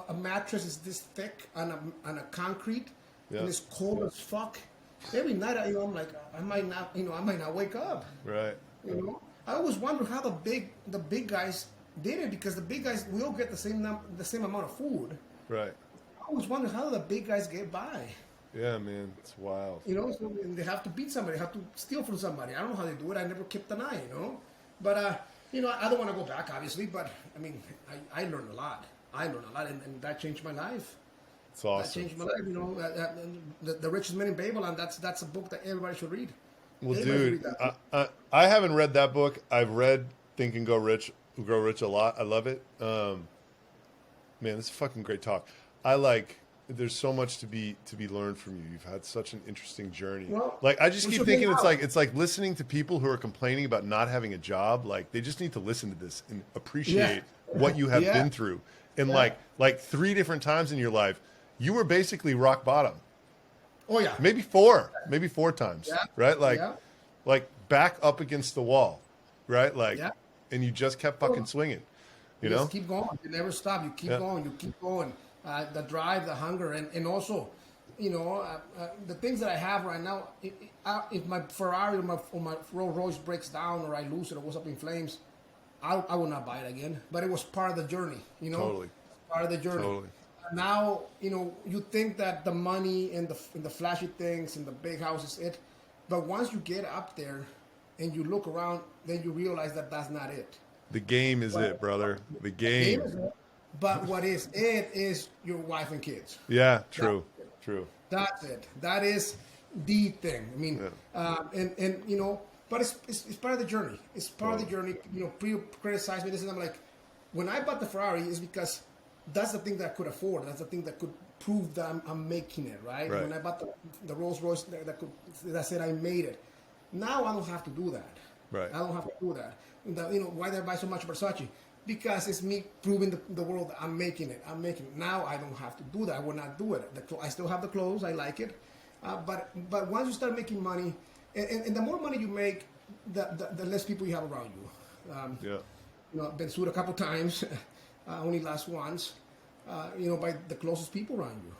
a mattress is this thick on a concrete, and it's cold as fuck. Every night, I'm like, I might not wake up. Right. I always wonder how the big guys did it, because the big guys, we all get the same amount of food. Right. I always wonder how the big guys get by. Yeah, man, it's wild. So they have to beat somebody, have to steal from somebody. I don't know how they do it. I never kept an eye, But I don't want to go back, obviously. But I mean, I learned a lot. And that changed my life. It's awesome. That changed my life. The Richest Man in Babylon. That's a book that everybody should read. Well, dude, I haven't read that book. I've read Think and Grow Rich a lot. I love it. Man, this is fucking great talk. There's so much to be learned from you. You've had such an interesting journey. Well, I just keep thinking it's like listening to people who are complaining about not having a job. Like, they just need to listen to this and appreciate what you have been through. And like 3 different times in your life, you were basically rock bottom. Oh yeah. Maybe 4 times. Yeah. Right? Like, like back up against the wall, right? Like, Yeah. and you just kept fucking swinging, you know? Just keep going. You never stop. You keep going. You keep going. The drive, the hunger, and also, the things that I have right now. If my Ferrari or my Rolls Royce breaks down or I lose it or goes up in flames, I will not buy it again. But it was part of the journey. Totally. Part of the journey. Totally. Now you think that the money and the flashy things and the big house is it, but once you get up there and you look around, then you realize that that's not it. The game is it, brother. The game. But what is it is your wife and kids. Yeah, true. True. That's it. That is the thing. I mean, but it's part of the journey. It's part of the journey. People criticize me this and I'm like, when I bought the Ferrari, it's because that's the thing that I could afford. That's the thing that could prove that I'm making it, right? When I bought the Rolls Royce, that said I made it. Now I don't have to do that. Right. I don't have to do that. Why did I buy so much Versace? Because it's me proving the world that I'm making it. Now I don't have to do that. I will not do it. I still have the clothes. I like it. But once you start making money, and the more money you make, the less people you have around you. I've been sued a couple times. Only last once. By the closest people around you.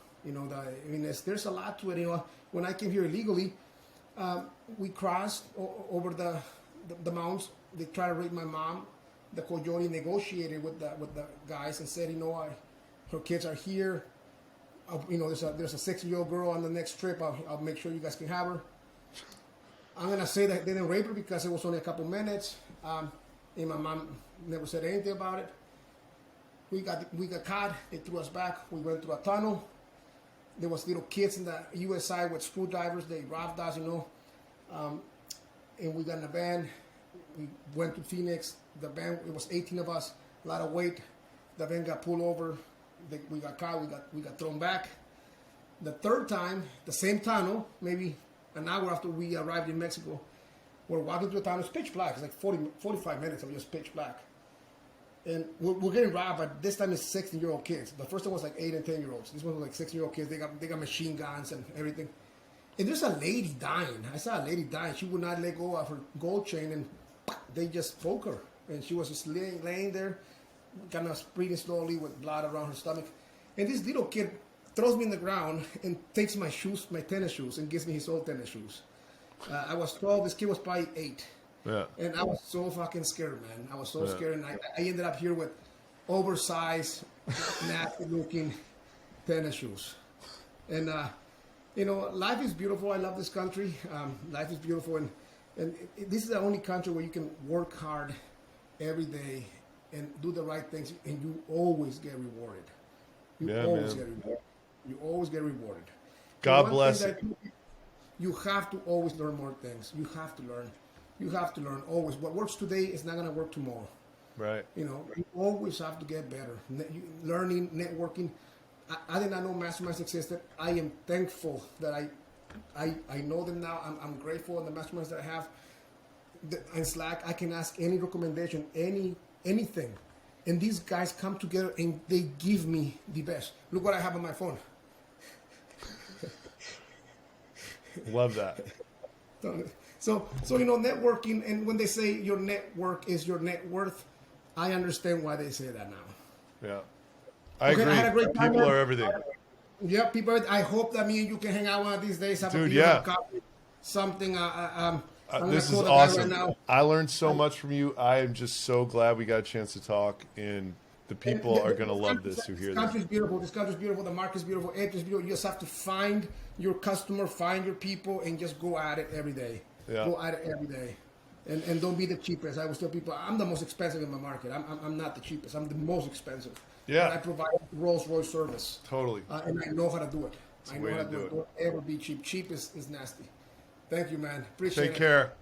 There's a lot to it. When I came here illegally, we crossed over the mountains. They tried to rape my mom. The coyote negotiated with the guys and said, her kids are here. There's a 6-year-old girl on the next trip. I'll make sure you guys can have her. I'm gonna say that they didn't rape her because it was only a couple minutes. And my mom never said anything about it. We got caught. They threw us back. We went through a tunnel. There was little kids in the U.S. side with screwdrivers. They robbed us, and we got in a van. We went to Phoenix. The van, it was 18 of us, a lot of weight. The van got pulled over. We got caught. We got thrown back. The third time, the same tunnel, maybe an hour after we arrived in Mexico, we're walking through the tunnel. It's pitch black. It's like 45 minutes of just pitch black. And we're getting robbed, but this time it's 16-year-old kids. The first one was like 8 and 10-year-olds. This one was like 6-year-old kids. They got machine guns and everything. And there's a lady dying. I saw a lady dying. She would not let go of her gold chain, and they just broke her. And she was just laying there, kind of breathing slowly with blood around her stomach. And this little kid throws me in the ground and takes my shoes, my tennis shoes, and gives me his old tennis shoes. I was 12. This kid was probably 8. Yeah. And I was so fucking scared, man. I was so scared. And I ended up here with oversized, nasty-looking tennis shoes. And, life is beautiful. I love this country. Life is beautiful. And this is the only country where you can work hard every day and do the right things, and you always get rewarded. You always get rewarded. God bless it. You have to always learn more things. You have to learn. You have to learn always. What works today is not going to work tomorrow. Right. You always have to get better. Learning, networking. I did not know masterminds existed. I am thankful that I know them now. I'm grateful in the masterminds that I have. In Slack, I can ask any recommendation, anything. And these guys come together and they give me the best. Look what I have on my phone. Love that. So networking, and when they say your network is your net worth, I understand why they say that now. Yeah. I agree. I had a great time. People are everything. Yeah, people. I hope that me and you can hang out one of these days. Have Dude, a beer, yeah. have coffee, something. This is awesome. I learned so much from you. I am just so glad we got a chance to talk, and the people are going to love this who hear this. This country's beautiful. This country's beautiful. The market's beautiful. It's beautiful. You just have to find your customer, find your people, and just go at it every day. Yeah. Go at it every day. And don't be the cheapest. I always tell people, I'm the most expensive in my market. I'm not the cheapest. I'm the most expensive. Yeah. And I provide Rolls Royce service. Totally. And I know how to do it. I know way how to to do do it. it. Don't ever be cheap. Cheap is nasty. Thank you, man. Appreciate it. Take care.